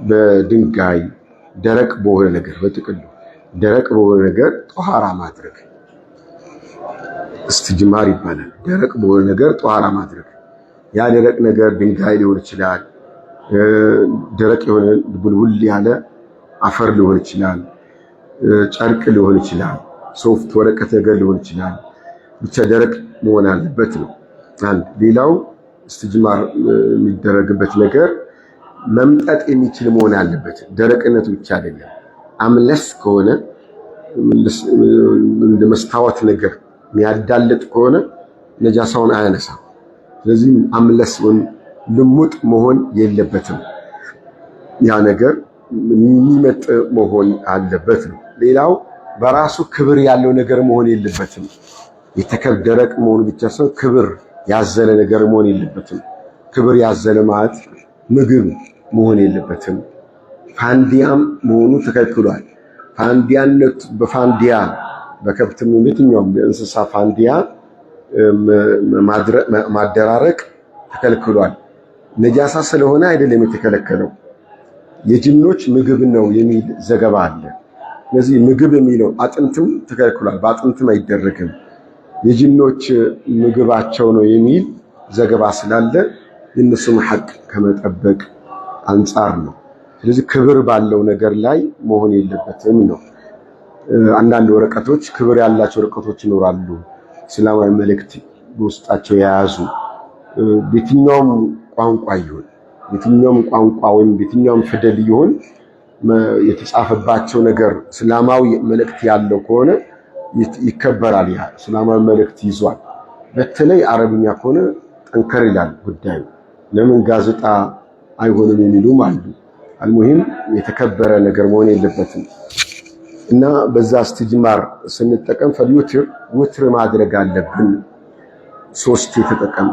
በድንጋይ ደረቅ በሆነ ነገር በጥቅሉ ደረቅ በሆነ ነገር ጧሃራ ማድረግ እስትጅማር ይባላል። ደረቅ በሆነ ነገር ጧሃራ ማድረግ ያ ደረቅ ነገር ድንጋይ ሊሆን ይችላል፣ ደረቅ የሆነ ቡልቡል ያለ አፈር ሊሆን ይችላል፣ ጨርቅ ሊሆን ይችላል፣ ሶፍት ወረቀት ነገር ሊሆን ይችላል። ብቻ ደረቅ መሆን አለበት ነው። አንድ ሌላው እስትጅማር የሚደረግበት ነገር መምጠጥ የሚችል መሆን አለበት። ደረቅነቱ ብቻ አይደለም። አምለስ ከሆነ እንደ መስታወት ነገር የሚያዳልጥ ከሆነ ነጃሳውን አያነሳም። ስለዚህ አምለስ ወይም ልሙጥ መሆን የለበትም። ያ ነገር የሚመጥ መሆን አለበት ነው። ሌላው በራሱ ክብር ያለው ነገር መሆን የለበትም። ደረቅ መሆኑ ብቻ ሳይሆን ክብር ያዘለ ነገር መሆን የለበትም። ክብር ያዘለ ማለት ምግብ መሆን የለበትም። ፋንዲያም መሆኑ ተከልክሏል። ፋንዲያነት በፋንዲያ በከብትም የትኛውም የእንስሳ ፋንዲያ ማደራረቅ ተከልክሏል። ነጃሳ ስለሆነ አይደለም የተከለከለው፣ የጅኖች ምግብ ነው የሚል ዘገባ አለ። ስለዚህ ምግብ የሚለው አጥንትም ተከልክሏል። በአጥንትም አይደረግም። የጅኖች ምግባቸው ነው የሚል ዘገባ ስላለ የእነሱም ሐቅ ከመጠበቅ አንጻር ነው። ስለዚህ ክብር ባለው ነገር ላይ መሆን የለበትም ነው። አንዳንድ ወረቀቶች ክብር ያላቸው ወረቀቶች ይኖራሉ፣ እስላማዊ መልእክት በውስጣቸው የያዙ በየትኛውም ቋንቋ ይሁን በየትኛውም ቋንቋ ወይም በየትኛውም ፊደል ይሁን የተጻፈባቸው ነገር እስላማዊ መልእክት ያለው ከሆነ ይከበራል። ያ እስላማዊ መልእክት ይዟል። በተለይ አረብኛ ከሆነ ጠንከር ይላል ጉዳዩ። ለምን ጋዜጣ አይሆንም የሚሉም አሉ። አልሙሂም የተከበረ ነገር መሆን የለበትም እና በዛ እስትጅማር ስንጠቀም ፈልዩትር ውትር ማድረግ አለብን። 3 የተጠቀም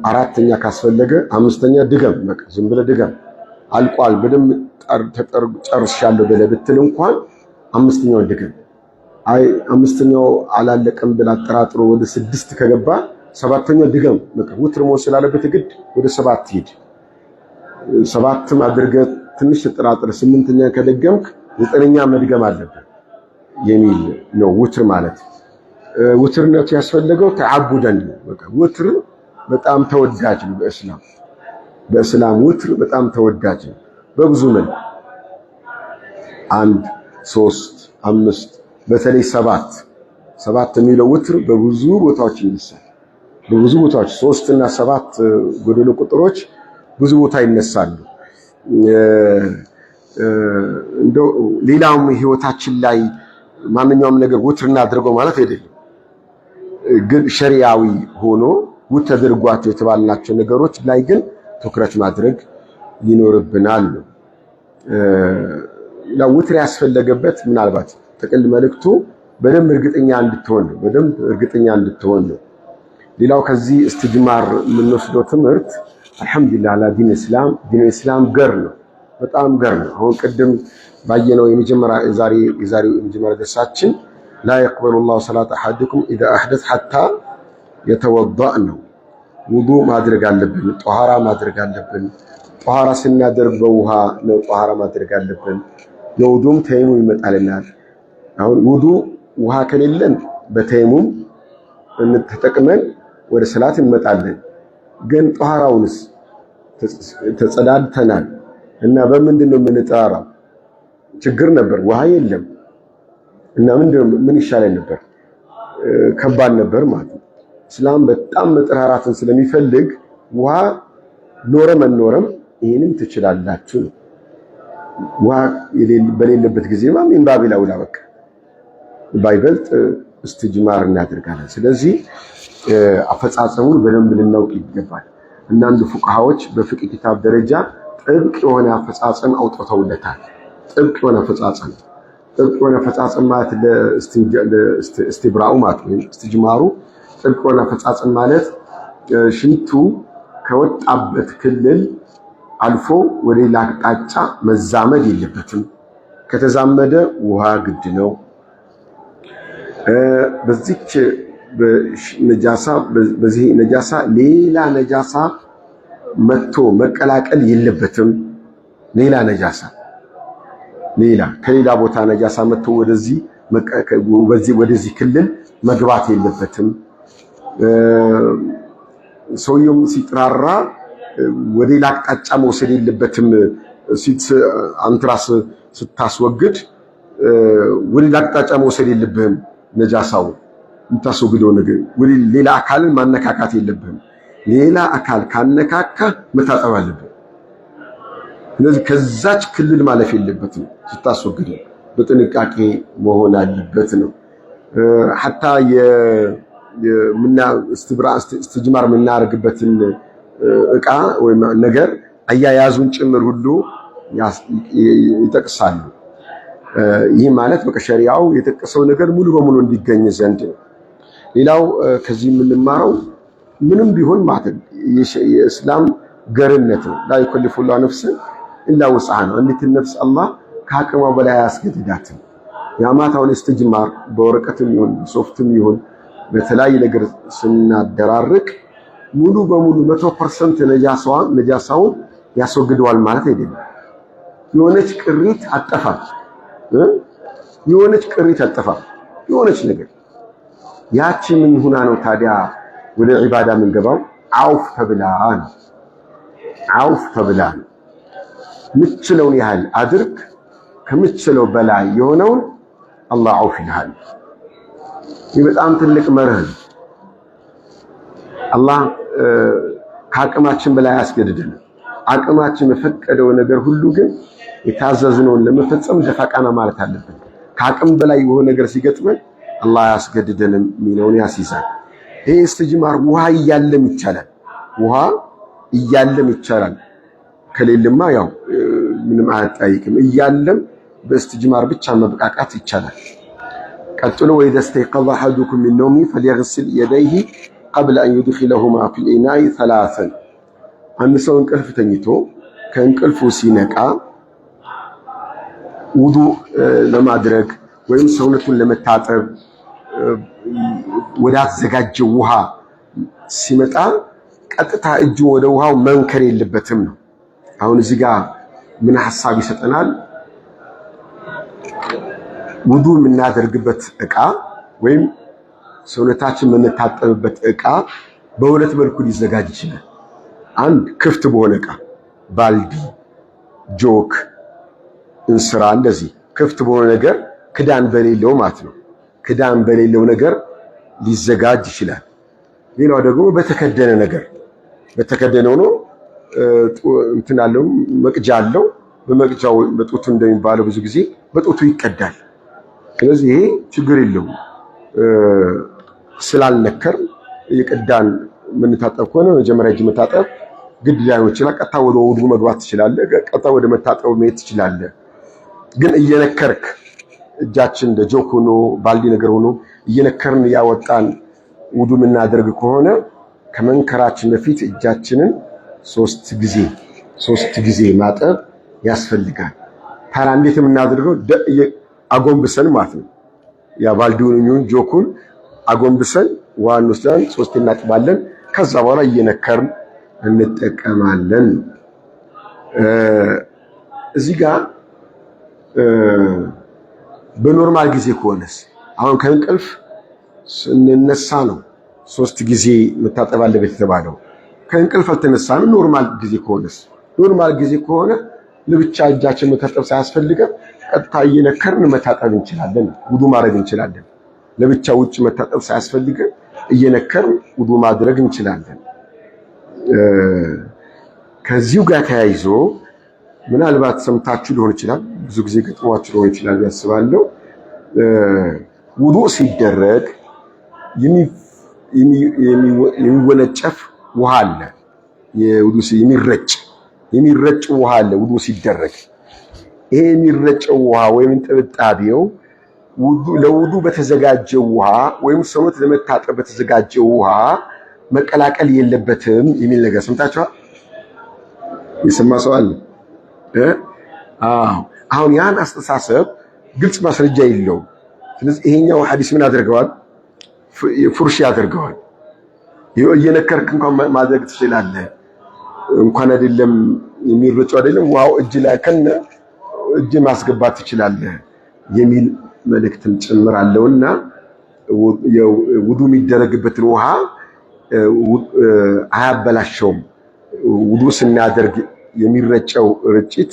አራተኛ ካስፈለገ አምስተኛ ድገም። በቃ ዝም ብለህ ድገም። አልቋል በደንብ ጨርሻለሁ ብለህ ብትል እንኳን አምስተኛው ድገም። አይ አምስተኛው አላለቀም ብላ አጠራጥሮ ወደ 6 ከገባ ሰባተኛው ድገም። በቃ ውትር መሆን ስላለበት ግድ ወደ 7 ሂድ። 7ም አድርገህ ትንሽ ተጠራጥረ 8ኛ ከደገምክ 9ኛ መድገም አለበት የሚል ነው ውትር ማለት። ውትርነቱ ያስፈለገው ተዓቡደን ነው። በቃ ውትር በጣም ተወዳጅ ነው በእስላም ውትር በጣም ተወዳጅ ነው በብዙ መልኩ 1 3 5 በተለይ 7 የሚለው ውትር በብዙ ቦታዎች ይነሳል። በብዙ ቦታዎች 3 እና 7 ጎደሎ ቁጥሮች ብዙ ቦታ ይነሳሉ። እንደው ሌላውም ህይወታችን ላይ ማንኛውም ነገር ውትር እናድርገው ማለት አይደለም። ግን ሸሪዓዊ ሆኖ ውትር አድርጓቸው የተባልናቸው ነገሮች ላይ ግን ትኩረት ማድረግ ይኖርብናል ነው። ውትር ያስፈለገበት ምናልባት ጥቅል መልእክቱ በደንብ እርግጠኛ እንድትሆን ነው። ሌላው ከዚህ እስትጅማር የምንወስደው ትምህርት አልሐምዱሊላህ አላ ዲን ኢስላም ገር ነው፣ በጣም ገር ነው። አሁን ቅድም ባየነው የዛሬው የመጀመሪያ ደርሳችን ላ የቅበሉ ላሁ ሰላተ አሐድኩም ኢዛ አሕደት ሐታ የተወዳእ ነው። ውዱእ ማድረግ አለብን፣ ጧሃራ ማድረግ አለብን። ጧሃራ ስናደርግ በውሃ ነው ጧሃራ ማድረግ አለብን። ለውዱም ተይሙም ይመጣልናል። አሁን ውዱእ ውሃ ከሌለን በተይሙም ተጠቅመን ወደ ሰላት እንመጣለን። ግን ጧሃራውንስ ተጸዳድተናል እና በምንድን ነው የምንጠራራው? ችግር ነበር፣ ውሃ የለም። እና ምን ይሻላል ነበር? ከባድ ነበር ማለት ነው። እስላም በጣም መጠራራትን ስለሚፈልግ ውሃ ኖረም አልኖረም ይሄንን ትችላላችሁ ነው። ውሃ በሌለበት ጊዜማ ምን ባቢል አውላ በቃ ባይበልጥ እስትጅማር እናደርጋለን። ስለዚህ አፈጻጸሙን በደንብ ልናውቅ ይገባል። አንዳንድ ፉቃሃዎች በፍቅህ ኪታብ ደረጃ ጥብቅ የሆነ አፈጻጸም አውጥተውለታል። ጥብቅ የሆነ አፈጻጸም ማለት ለእስትብራኡ ማለት ነው። እስትጅማሩ ጥብቅ የሆነ አፈጻጸም ማለት ሽንቱ ከወጣበት ክልል አልፎ ወደ ሌላ አቅጣጫ መዛመድ የለበትም። ከተዛመደ ውሃ ግድ ነው። በዚህ ነጃሳ ሌላ ነጃሳ መጥቶ መቀላቀል የለበትም። ከሌላ ቦታ ነጃሳ መጥቶ ወደዚህ ክልል መግባት የለበትም። ሰውየውም ሲጥራራ ወደ ሌላ አቅጣጫ መውሰድ የለበትም። አንትራስ ስታስወግድ ወደ ሌላ አቅጣጫ መውሰድ የለብህም። ነጃሳው የምታስወግደው ነገር ወደ ሌላ አካልን ማነካካት የለብህም። ሌላ አካል ካነካካ መታጠብ አለብህ። ስለዚህ ከዛች ክልል ማለፍ የለበትም። ስታስወግድ በጥንቃቄ መሆን አለበት ነው። ሐታ እስትጅማር የምናደርግበትን ዕቃ ወይም ነገር አያያዙን ጭምር ሁሉ ይጠቅሳሉ። ይህ ማለት በቃ ሸሪዓው የጠቀሰው ነገር ሙሉ በሙሉ እንዲገኝ ዘንድ ነው። ሌላው ከዚህ የምንማረው ምንም ቢሆን ማለት የእስላም ገርነት ነው። ላ ይከልፉ ላሁ ነፍሰን ኢላ ወስዐሃ ነው። አንዲት ነፍስ አላህ ከአቅሟ በላይ አያስገድዳትም። ያማታውን እስትጅማር በወረቀትም ይሁን ሶፍትም ይሁን በተለያየ ነገር ስናደራርቅ ሙሉ በሙሉ 100% ነጃሳውን ያስወግደዋል ማለት አይደለም። የሆነች ቅሪት አጠፋም። የሆነች ነገር ያቺ ምን ሁና ነው ታዲያ ወደ ዒባዳ የምንገባው? አውፍ ተብላ ነው። ምትችለውን ያህል አድርግ፣ ከምትችለው በላይ የሆነውን አላህ አውፍ ይልሃል። ይህ በጣም ትልቅ መርህ ነው። አላህ ከአቅማችን በላይ አያስገድደንም። አቅማችን የፈቀደው ነገር ሁሉ ግን የታዘዝነውን ለመፈጸም ደፋ ቀና ማለት አለብን። ከአቅም በላይ የሆነ ነገር ሲገጥመን አላህ አያስገድደንም የሚለውን ያስይዛል። ይሄ እስትጅማር ውሃ እያለም ይቻላል። ከሌለማ ያው ምንም አያጠያይቅም። እያለም በእስትጅማር ብቻ መብቃቃት ይቻላል። ቀጥሎ ወኢዛ استيقظ أحدكم من نومه فليغسل يديه قبل أن يدخلهما في الإناء ثلاثا። አንድ ሰው እንቅልፍ ተኝቶ ከእንቅልፉ ሲነቃ ውዱእ ለማድረግ ወይም ሰውነቱን ለመታጠብ ወዳዘጋጀው ውሃ ሲመጣ ቀጥታ እጁ ወደ ውሃው መንከር የለበትም ነው። አሁን እዚህ ጋር ምን ሐሳብ ይሰጠናል? ውዱእ የምናደርግበት ዕቃ ወይም ሰውነታችን የምንታጠብበት ዕቃ በሁለት መልኩ ሊዘጋጅ ይችላል። አንድ ክፍት በሆነ ዕቃ ባልዲ፣ ጆክ፣ እንስራ እንደዚህ ክፍት በሆነ ነገር ክዳን በሌለው ማለት ነው። ክዳን በሌለው ነገር ሊዘጋጅ ይችላል። ሌላው ደግሞ በተከደነ ሆኖ እንትን አለው መቅጃ አለው። በመቅጃው በጡቱ እንደሚባለው ብዙ ጊዜ በጡቱ ይቀዳል። ስለዚህ ይሄ ችግር የለውም። ስላልነከር የቀዳን የምንታጠብ ከሆነ መጀመሪያ እጅ መታጠብ ግድ ላይሆን ይችላል። ቀጥታ ወደ ውዱእ መግባት ትችላለህ። ቀጥታ ወደ መታጠብ መሄድ ትችላለህ። ግን እየነከርክ እጃችን እንደ ጆክ ሆኖ ባልዲ ነገር ሆኖ እየነከርን ያወጣን ውዱእ የምናደርግ ከሆነ ከመንከራችን በፊት እጃችንን ሶስት ጊዜ ማጠብ ያስፈልጋል። ታዲያ እንዴት የምናደርገው? አጎንብሰን ማለት ነው። ያ ባልዲውን ይሁን ጆኩን አጎንብሰን ውሃን ወስደን ሶስት እናጥባለን። ከዛ በኋላ እየነከርን እንጠቀማለን። እዚህ ጋር በኖርማል ጊዜ ከሆነስ አሁን ከእንቅልፍ ስንነሳ ነው 3 ጊዜ መታጠብ አለበት የተባለው። ከእንቅልፍ ኖርማል ጊዜ ከሆነስ? ኖርማል ጊዜ ከሆነ ለብቻ እጃችን መታጠብ ሳያስፈልገን ቀጥታ እየነከርን መታጠብ እንችላለን፣ ውዱ ማድረግ እንችላለን። ለብቻ ውጭ መታጠብ ሳያስፈልገን እየነከርን ውዱ ማድረግ እንችላለን። ከዚሁ ጋር ተያይዞ ምናልባት ሰምታችሁ ሊሆን ይችላል፣ ብዙ ጊዜ ገጥሟችሁ ሊሆን ይችላል ያስባለሁ። ውዱ ሲደረግ የሚወነጨፍ ውሃ አለ። የውዱ የሚረጭ ውሃ አለ። ውዱ ሲደረግ ይሄ የሚረጨው ውሃ ወይም ጥብጣቤው ለውዱ በተዘጋጀው ውሃ ወይም ሰውነት ለመታጠብ በተዘጋጀው ውሃ መቀላቀል የለበትም የሚል ነገር ሰምታችኋል? የሰማ ሰው አለ? አሁን ያን አስተሳሰብ ግልጽ ማስረጃ የለውም። ስለዚህ ይሄኛው ሐዲስ ምን አድርገዋል? ፉርሽ ያደርገዋል። እየነከርክ እንኳን ማድረግ ትችላለህ፣ እንኳን አይደለም የሚረጨው አይደለም ውሃው እጅ ላይ ከነ እጅ ማስገባት ትችላለህ የሚል መልእክትም ጭምር አለውና ውዱ የሚደረግበትን ውሃ አያበላሸውም። ውዱ ስናደርግ የሚረጨው ርጭት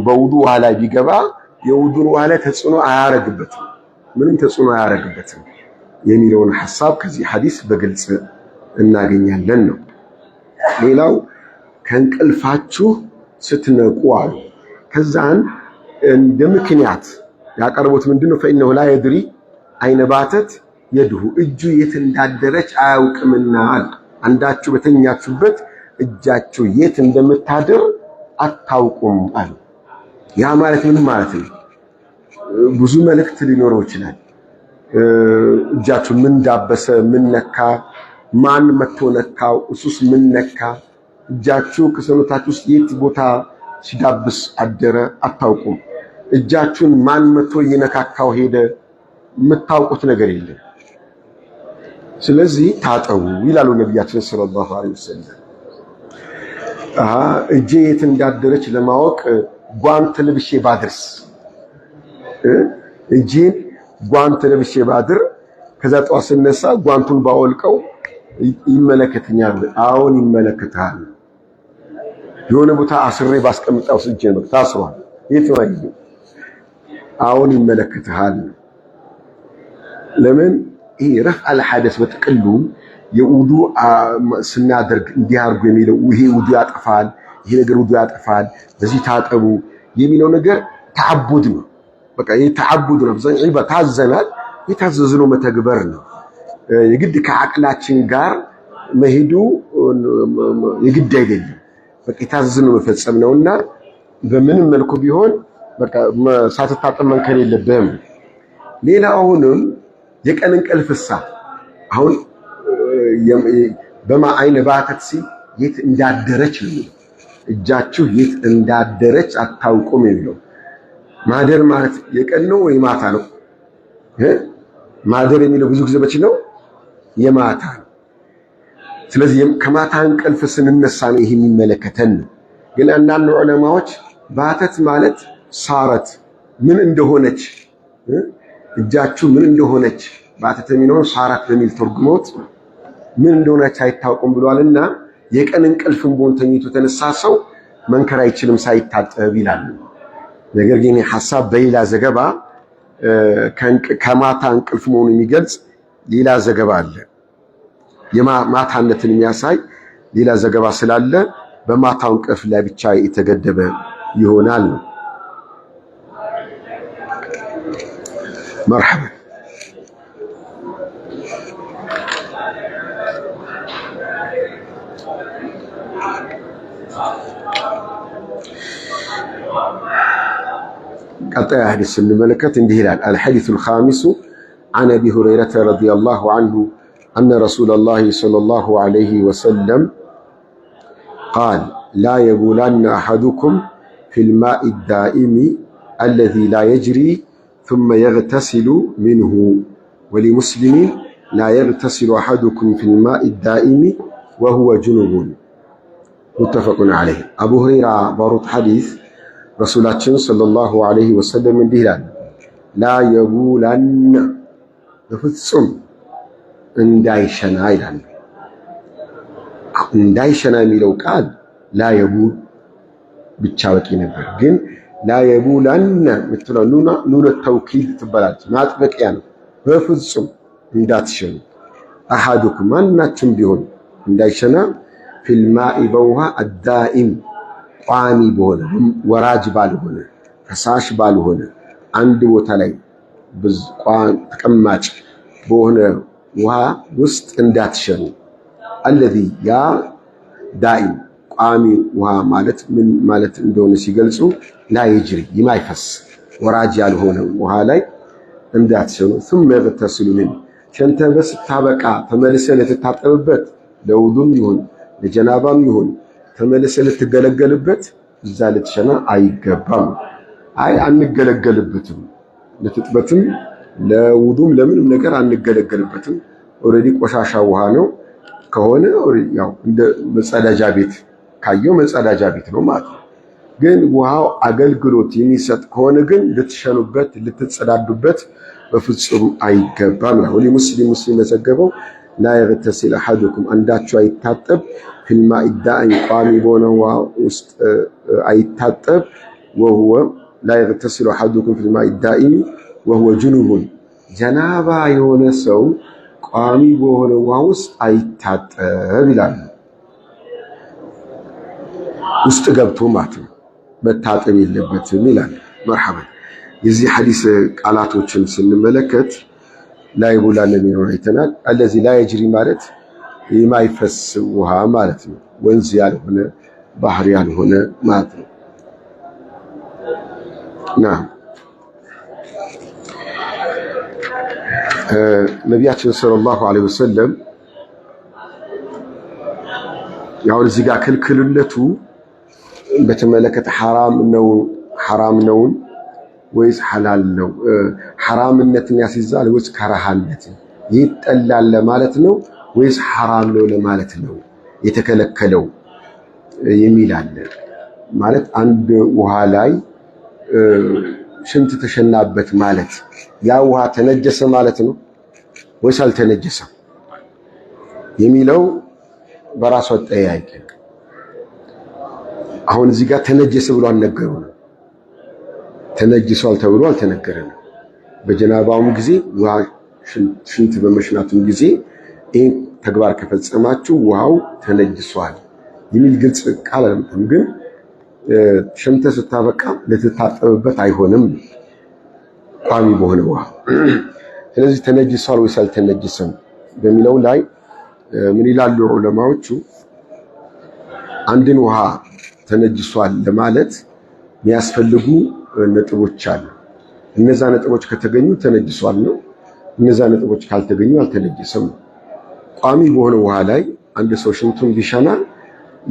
በውዱ ውሃ ላይ ቢገባ የውዱን ውሃ ላይ ተጽዕኖ አያረግበትም፣ ምንም ተጽዕኖ አያረግበትም የሚለውን ሐሳብ ከዚህ ሐዲስ በግልጽ እናገኛለን ነው። ሌላው ከእንቅልፋችሁ ስትነቁ አሉ። ከዛን እንደ ምክንያት ያቀርቡት ምንድነው? ፈኢነሁ ላ የድሪ አይነ ባተት የድሁ እጁ የት እንዳደረች አያውቅምና አለ። አንዳችሁ በተኛችሁበት እጃችሁ የት እንደምታድር አታውቁም አለ። ያ ማለት ምን ማለት ነው? ብዙ መልእክት ሊኖረው ይችላል። እጃችሁ ምን ዳበሰ፣ ምን ነካ፣ ማን መቶ ነካው፣ እሱስ ምን ነካ፣ እጃችሁ ከሰውነታችሁ ውስጥ የት ቦታ ሲዳብስ አደረ አታውቁም። እጃችሁን ማን መቶ እየነካካው ሄደ የምታውቁት ነገር የለም። ስለዚህ ታጠቡ ይላሉ ነቢያችን ሰለላሁ ዐለይሂ ወሰለም። እጄ የት እንዳደረች ለማወቅ ጓንት ለብሼ ባድርስ፣ እጄን ጓንት ለብሼ ባድር ከዛ ጠዋት ስነሳ ጓንቱን ባወልቀው ይመለከተኛል። አሁን ይመለከታል። የሆነ ቦታ አስሬ ባስቀምጣው እጄ ነው ታስሯል፣ የት ነው? አሁን ይመለከታል። ለምን? ይሄ ረፍዕ ሐደስ በጥቅሉ የውዱ ስናደርግ እንዲያርጉ የሚለው ይሄ ውዱ ያጠፋል፣ ይሄ ነገር ውዱ ያጠፋል፣ በዚህ ታጠቡ የሚለው ነገር ተዓቡድ ነው። በቃ ይሄ ተዓቡድ ነው። በዛኝ ታዘናል፣ የታዘዝነው መተግበር ነው። የግድ ከአቅላችን ጋር መሄዱ የግድ አይደለም። በቃ የታዘዝነው መፈጸም ነውና በምንም መልኩ ቢሆን በቃ ሳትታጠብ መንከር የለብህም። ሌላ አሁንም የቀን እንቅልፍሳ አሁን በማ አይነ ባተት ሲል የት እንዳደረች ነው። እጃችሁ የት እንዳደረች አታውቁም የሚለው ማደር ማለት የቀን ነው ወይ ማታ ነው? ማደር የሚለው ብዙ ጊዜ መቼ ነው? የማታ ነው። ስለዚህ ከማታ እንቅልፍ ስንነሳ ነው ይሄ የሚመለከተን ነው። ግን አንዳንድ ዑለማዎች ባተት ማለት ሳረት ምን እንደሆነች እጃችሁ ምን እንደሆነች ባተት የሚለውን ሳራት በሚል ተርጉሞት ምን እንደሆነች አይታወቁም ብሏልና የቀን እንቅልፍን ቦን ተኝቶ ተነሳ ሰው መንከር አይችልም ሳይታጠብ ይላሉ። ነገር ግን ሐሳብ በሌላ ዘገባ ከማታ እንቅልፍ መሆኑን የሚገልጽ ሌላ ዘገባ አለ። የማታነትን የሚያሳይ ሌላ ዘገባ ስላለ በማታው እንቅልፍ ላይ ብቻ የተገደበ ይሆናል ነው። مرحبا. قطع حديث الملكة انده هلال. الحديث الخامس عن أبي هريرة رضي الله عنه أن رسول الله صلى الله عليه وسلم قال لا يبولن أحدكم في الماء الدائم الذي لا يجري ثم يغتسل منه ولمسلم لا يغتسل أحدكم في الماء الدائم وهو جنوب متفق عليه. أبو هريرة باروت حديث رسولاتنا صلى الله عليه وسلم من دهلان لا يبولن بفصم እንዳይሸና ይላል። እንዳይሸና የሚለው ቃል لا يبول ብቻ በቂ ነበር። ግን ላ የቡላነ ምትለው ኑነ ተውኪድ ትባላለች። ማጥበቂያ ነው። በፍጹም እንዳትሸኑ አሐዱኩም ማናችሁም ቢሆን እንዳይሸና ፊልማኢ በውሃ አዳኢም ቋሚ በሆነ ወራጅ ባልሆነ ፈሳሽ ባልሆነ አንድ ቦታ ላይ ተቀማጭ በሆነ ውሃ ውስጥ እንዳትሸኑ። አለዚ ያ ዳኢም ቋሚ ውሃ ማለት ምን ማለት እንደሆነ ሲገልጹ ላ የጅሪ የማይፈስ ወራጅ ያልሆነ ውሃ ላይ እንዳትሸኑ። ثم يغتسل منه ሸንተህ በስታበቃ ተመልሰህ ልትታጠብበት ለውዱም ይሁን ለጀናባም ይሁን ተመልሰህ ልትገለገልበት እዛ ልትሸና አይገባም። አይ አንገለገልበትም፣ ለትጥበትም ለውዱም ለምንም ነገር አንገለገልበትም። ኦሬዲ ቆሻሻ ውሃ ነው ከሆነ ያው እንደ መጸዳጃ ቤት ካየው መጸዳጃ ቤት ነው ማለት ነው። ግን ውሃው አገልግሎት የሚሰጥ ከሆነ ግን ልትሸኑበት ልትጸዳዱበት በፍጹም አይገባም ነው። ሙስሊም መዘገበው ላ የግተሲል አሐዱኩም አንዳችሁ አይታጠብ ፊልማኢ ዳኢም ቋሚ በሆነ ውሃ ውስጥ አይታጠብ ወሁወ ላ የግተሲል አሐዱኩም ፊልማኢ ዳኢም ወሁወ ጁኑቡን ጀናባ የሆነ ሰው ቋሚ በሆነ ውሃ ውስጥ አይታጠብ ይላል። ውስጥ ገብቶ ማለት ነው መታጠብ የለበትም ይላል። መርሐበን የዚህ ሐዲስ ቃላቶችን ስንመለከት ላይ ቡላን የሚሆን አይተናል። አለዚ ላይ የጅሪ ማለት የማይፈስ ውሃ ማለት ነው። ወንዝ ያልሆነ ባህር ያልሆነ ማለት ነው። ነቢያችን ሰለላሁ ዐለይሂ ወሰለም ያው እዚህ ጋር ክልክልነቱ በተመለከተ ሐራም ነው ወይስ ሐላል ነው? ሐራምነትን ያስይዛል ወይስ ከራሃነትን ይጠላል ለማለት ነው ወይስ ሐራም ነው ለማለት ነው የተከለከለው የሚል አለ። ማለት አንድ ውሃ ላይ ሽንት ተሸናበት ማለት ያ ውሃ ተነጀሰ ማለት ነው ወይስ አልተነጀሰም የሚለው በራሱ አጠያያቂ። አሁን እዚህ ጋር ተነጀሰ ብሎ አልነገሩንም። ተነጅሷል ተብሎ አልተነገረንም። በጀናባውም ጊዜ ውሃ ሽንት በመሽናቱም ጊዜ ይህን ተግባር ከፈጸማችሁ ውሃው ተነጅሷል የሚል ግልጽ ቃል አልመጣም። ግን ሸምተ ስታበቃ ልትታጠብበት አይሆንም ቋሚ በሆነ ውሃ። ስለዚህ ተነጅሷል ወይስ አልተነጅሰም በሚለው ላይ ምን ይላሉ ዑለማዎቹ? አንድን ውሃ ተነጅሷል ለማለት የሚያስፈልጉ ነጥቦች አሉ። እነዛ ነጥቦች ከተገኙ ተነጅሷል ነው። እነዛ ነጥቦች ካልተገኙ አልተነጀሰም ነው። ቋሚ በሆነ ውሃ ላይ አንድ ሰው ሽንቱን ቢሸና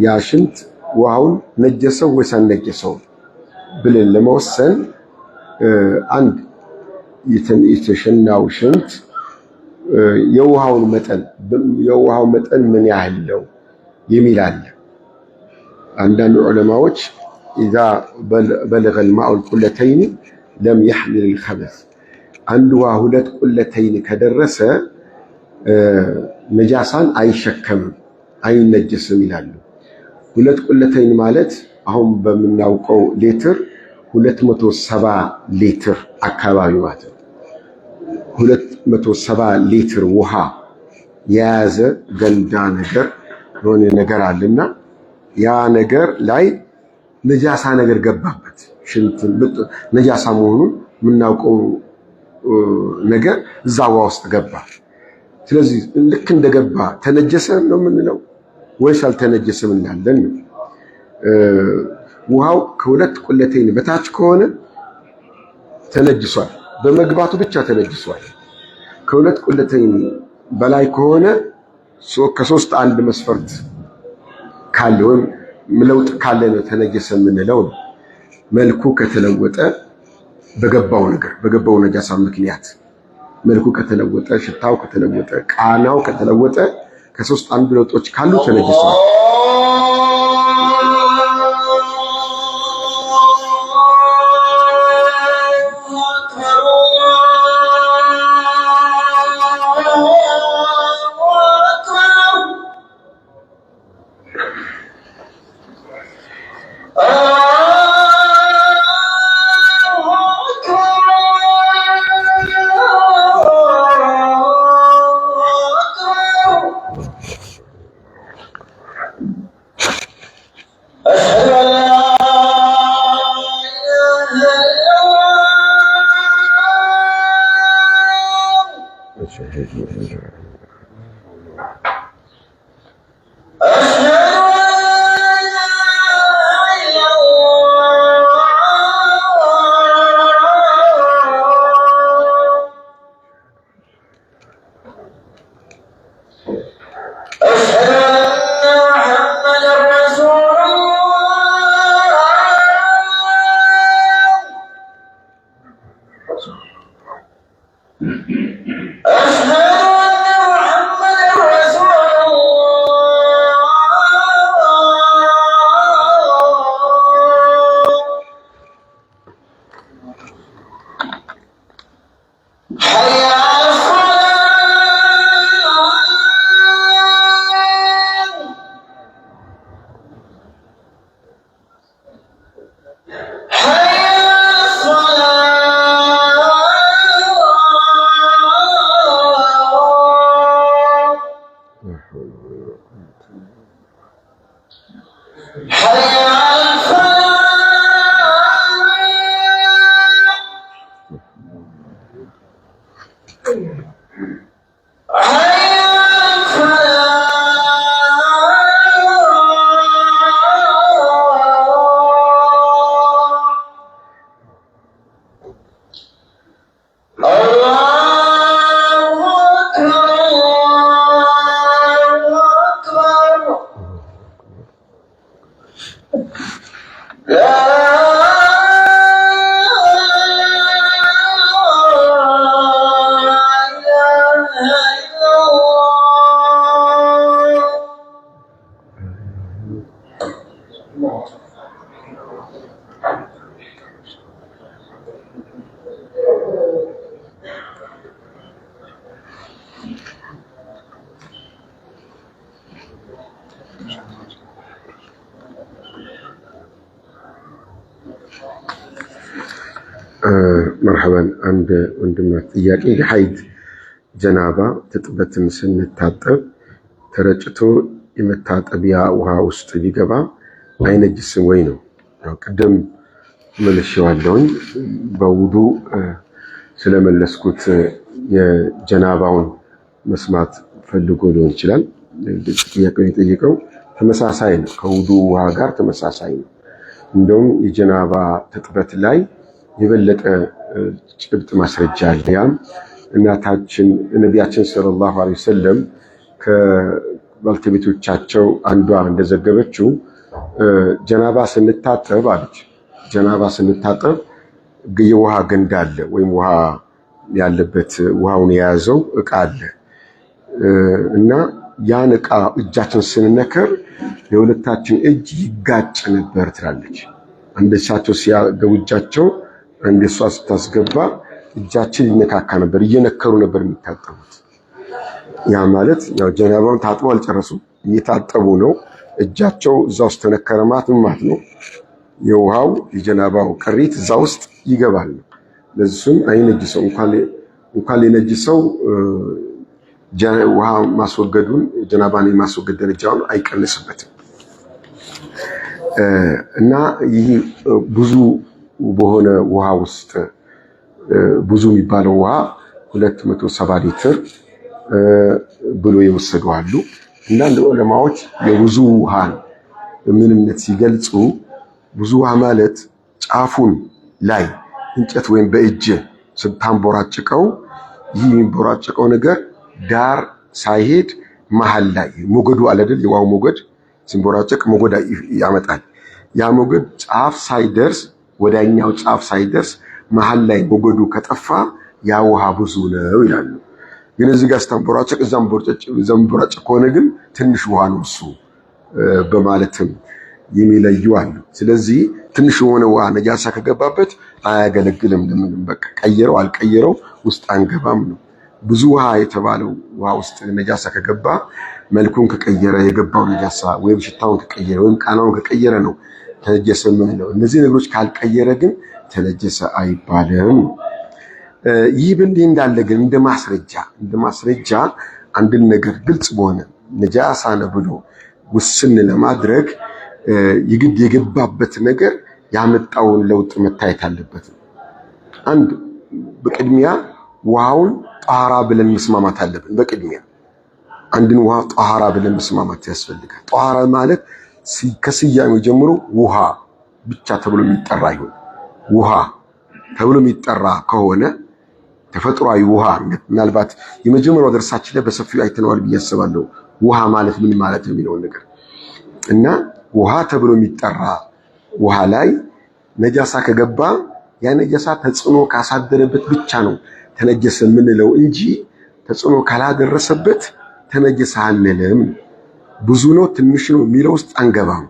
ያ ሽንት ውሃውን ነጀሰው ወይስ አልነጀሰው ብለን ለመወሰን አንድ የተሸናው ሽንት የውሃው መጠን ምን ያህል ነው የሚል አለ። አንዳንድ ዑለማዎች إذا بلغ الماء القلتين لم يحمل الخبث አንድ ውሃ ሁለት ቁለተይን ከደረሰ ነጃሳን አይሸከምም አይነጀስም ይላሉ። ሁለት ቁለተይን ማለት አሁን በምናውቀው ሊትር 270 ሊትር አካባቢ ማለት ነው። 270 ሊትር ውሃ የያዘ ገንዳ ነገር የሆነ ነገር አለና ያ ነገር ላይ ነጃሳ ነገር ገባበት። ሽንት ነጃሳ መሆኑን የምናውቀው ነገር እዛ ውሃ ውስጥ ገባ። ስለዚህ ልክ እንደገባ ተነጀሰ ነው የምንለው ወይስ አልተነጀሰም እንላለን? ውሃው ከሁለት ቁለተይን በታች ከሆነ ተነጅሷል፣ በመግባቱ ብቻ ተነጅሷል። ከሁለት ቁለተይን በላይ ከሆነ ከሶስት አንድ መስፈርት ካለ ወይም ለውጥ ካለ ነው ተነጀሰ የምንለው ነው። መልኩ ከተለወጠ በገባው ነጃሳ ምክንያት መልኩ ከተለወጠ፣ ሽታው ከተለወጠ፣ ቃናው ከተለወጠ ከሶስት አንዱ ለውጦች ካሉ ተነጅሷል። مرحبا عند وندمنا ጥያቄ የሐይድ ጀናባ ትጥበትን ስንታጠብ ተረጭቶ የመታጠቢያ ውሃ ውስጥ ሊገባ አይነጅስም ወይ ነው? ያው ቀደም መልሼዋለሁኝ በውዱ ስለመለስኩት የጀናባውን መስማት ፈልጎ ሊሆን ይችላል። ጥያቄው የጠየቀው ተመሳሳይ ነው፣ ከውዱ ውሃ ጋር ተመሳሳይ ነው። እንደውም የጀናባ ትጥበት ላይ የበለጠ ጭብጥ ማስረጃ አለ። ያም እናታችን ነቢያችን ሰለላሁ ዐለይሂ ወሰለም ከባልተቤቶቻቸው አንዷ እንደዘገበችው ጀናባ ስንታጠብ አለች፣ ጀናባ ስንታጠብ የውሃ ገንዳ አለ ወይም ውሃ ያለበት ውሃውን የያዘው እቃ አለ እና ያን እቃ እጃችን ስንነከር የሁለታችን እጅ ይጋጭ ነበር ትላለች። አንደሳቸው ሲያገቡ እጃቸው አንድ እሷ ስታስገባ እጃችን ይነካካ ነበር፣ እየነከሩ ነበር የሚታጠቡት። ያ ማለት ያው ጀናባውን ታጥበው አልጨረሱም፣ እየታጠቡ ነው። እጃቸው እዛ ውስጥ ተነከረ ማለት ነው። የውሃው የጀናባው ቅሪት እዛ ውስጥ ይገባል። ለዚህም አይነጅሰው እንኳን ሊነጅሰው ውሃ ማስወገዱን ጀናባን የማስወገድ ደረጃውን አይቀንስበትም። እና ይህ ብዙ በሆነ ውሃ ውስጥ ብዙ የሚባለው ውሃ 270 ሊትር ብሎ የወሰዱ አሉ። እና ዑለማዎች የብዙ ውሃን ምንነት ሲገልጹ ብዙ ውሃ ማለት ጫፉን ላይ እንጨት ወይም በእጅ ስታንቦራጭቀው ይህ የሚንቦራጭቀው ነገር ዳር ሳይሄድ መሃል ላይ ሞገዱ አለደል የውሃው ሞገድ ሲንቦራጭቅ ሞገድ ያመጣል። ያ ሞገድ ጫፍ ሳይደርስ ወዳኛው ጫፍ ሳይደርስ መሃል ላይ ሞገዱ ከጠፋ ያ ውሃ ብዙ ነው ይላሉ። ግን እዚህ ጋር ስታንቦራጭቅ ዘንቦራጭ ከሆነ ግን ትንሽ ውሃ ነው እሱ በማለትም የሚለዩ አሉ። ስለዚህ ትንሽ የሆነ ውሃ ነጃሳ ከገባበት አያገለግልም። ለምን በቃ ቀየረው አልቀየረው ውስጥ አንገባም ነው። ብዙ ውሃ የተባለው ውሃ ውስጥ ነጃሳ ከገባ መልኩን ከቀየረ የገባው ነጃሳ ወይም ሽታውን ከቀየረ ወይም ቃናውን ከቀየረ ነው ተነጀሰ የምንለው። እነዚህ ነገሮች ካልቀየረ ግን ተነጀሰ አይባልም። ይህ በእንዲህ እንዳለ ግን እንደ ማስረጃ አንድን ነገር ግልጽ በሆነ ነጃሳ ነው ብሎ ውስን ለማድረግ የግድ የገባበት ነገር ያመጣውን ለውጥ መታየት አለበት። አንድ በቅድሚያ ውሃውን ጧሃራ ብለን መስማማት አለብን። በቅድሚያ አንድን ውሃ ጧሃራ ብለን መስማማት ያስፈልጋል። ጧሃራ ማለት ከስያሜው ጀምሮ ውሃ ብቻ ተብሎ የሚጠራ ይሁን። ውሃ ተብሎ የሚጠራ ከሆነ ተፈጥሯዊ ውሃ ምናልባት የመጀመሪያው ደርሳችን ላይ በሰፊው አይተነዋል ብዬ አስባለሁ። ውሃ ማለት ምን ማለት ነው የሚለውን ነገር እና ውሃ ተብሎ የሚጠራ ውሃ ላይ ነጃሳ ከገባ ያ ነጃሳ ተጽዕኖ ካሳደረበት ብቻ ነው ተነጀሰ የምንለው እንጂ ተጽዕኖ ካላደረሰበት ተነጀሰ አንልም። ብዙ ነው ትንሽ ነው የሚለው ውስጥ አንገባም።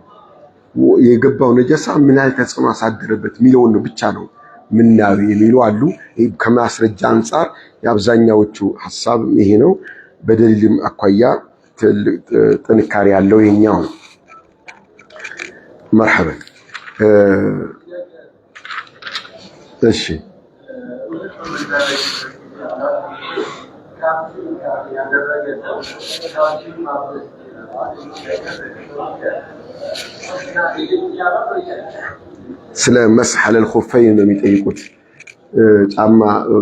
የገባው ነጃሳ ምን ያህል ተጽዕኖ አሳደረበት የሚለውን ብቻ ነው ምናየው የሚሉ አሉ። ከማስረጃ አንፃር የአብዛኛዎቹ ሐሳብ ይሄ ነው። በደሊልም አኳያ ጥንካሬ ያለው ይሄኛው ነው። مرحبا እሺ ስለ መስህ ዐለል ኹፈይን ነው የሚጠይቁት። ጫማ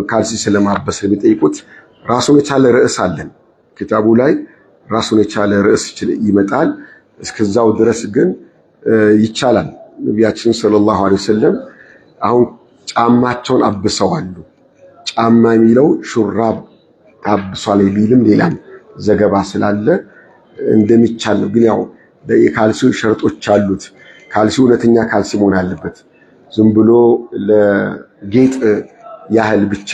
ካልሲ ስለማበስ የሚጠይቁት ራሱን የቻለ ርዕስ አለን ኪታቡ ላይ ራሱን የቻለ ርዕስ ይመጣል። እስከዛው ድረስ ግን ይቻላል። ነቢያችን ሰለላሁ ዐለይሂ ወሰለም አሁን ጫማቸውን አብሰዋሉ። ጫማ የሚለው ሹራብ ታብሷል የሚልም ሌላም ዘገባ ስላለ እንደሚቻል ነው። ግን ያው የካልሲው ሸርጦች አሉት። ካልሲው እውነተኛ ካልሲ መሆን አለበት። ዝም ብሎ ለጌጥ ያህል ብቻ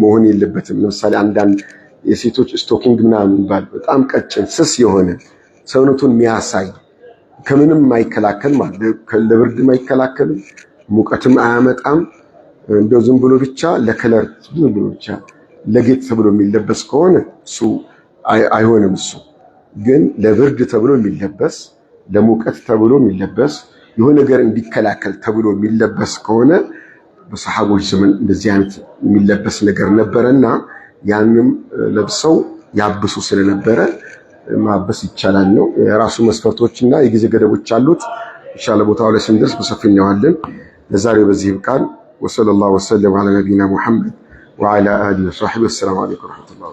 መሆን የለበትም። ለምሳሌ አንዳንድ የሴቶች ስቶኪንግ ምናምን የሚባል በጣም ቀጭን ስስ የሆነ ሰውነቱን የሚያሳይ ከምንም አይከላከል ማለት ለብርድም አይከላከልም፣ ሙቀትም አያመጣም። እንደው ዝም ብሎ ብቻ ለከለር ዝም ብሎ ብቻ ለጌጥ ተብሎ የሚለበስ ከሆነ እሱ አይሆንም። እሱ ግን ለብርድ ተብሎ የሚለበስ ለሙቀት ተብሎ የሚለበስ የሆነ ነገር እንዲከላከል ተብሎ የሚለበስ ከሆነ በሰሃቦች ዘመን እንደዚህ አይነት የሚለበስ ነገር ነበረና ያንም ለብሰው ያብሱ ስለነበረ ማበስ ይቻላል ነው። የራሱ መስፈርቶችና የጊዜ ገደቦች አሉት። ኢንሻአላህ ቦታው ላይ ስንደርስ በሰፊው እናያለን። ለዛሬው በዚህ ይብቃን። ወሰለላሁ ወሰለም ዐላ ነቢይና ሙሐመድ ወዐላ አሊሂ ወሰሕቢሂ። ወሰላሙ ዐለይኩም ወረሕመቱላህ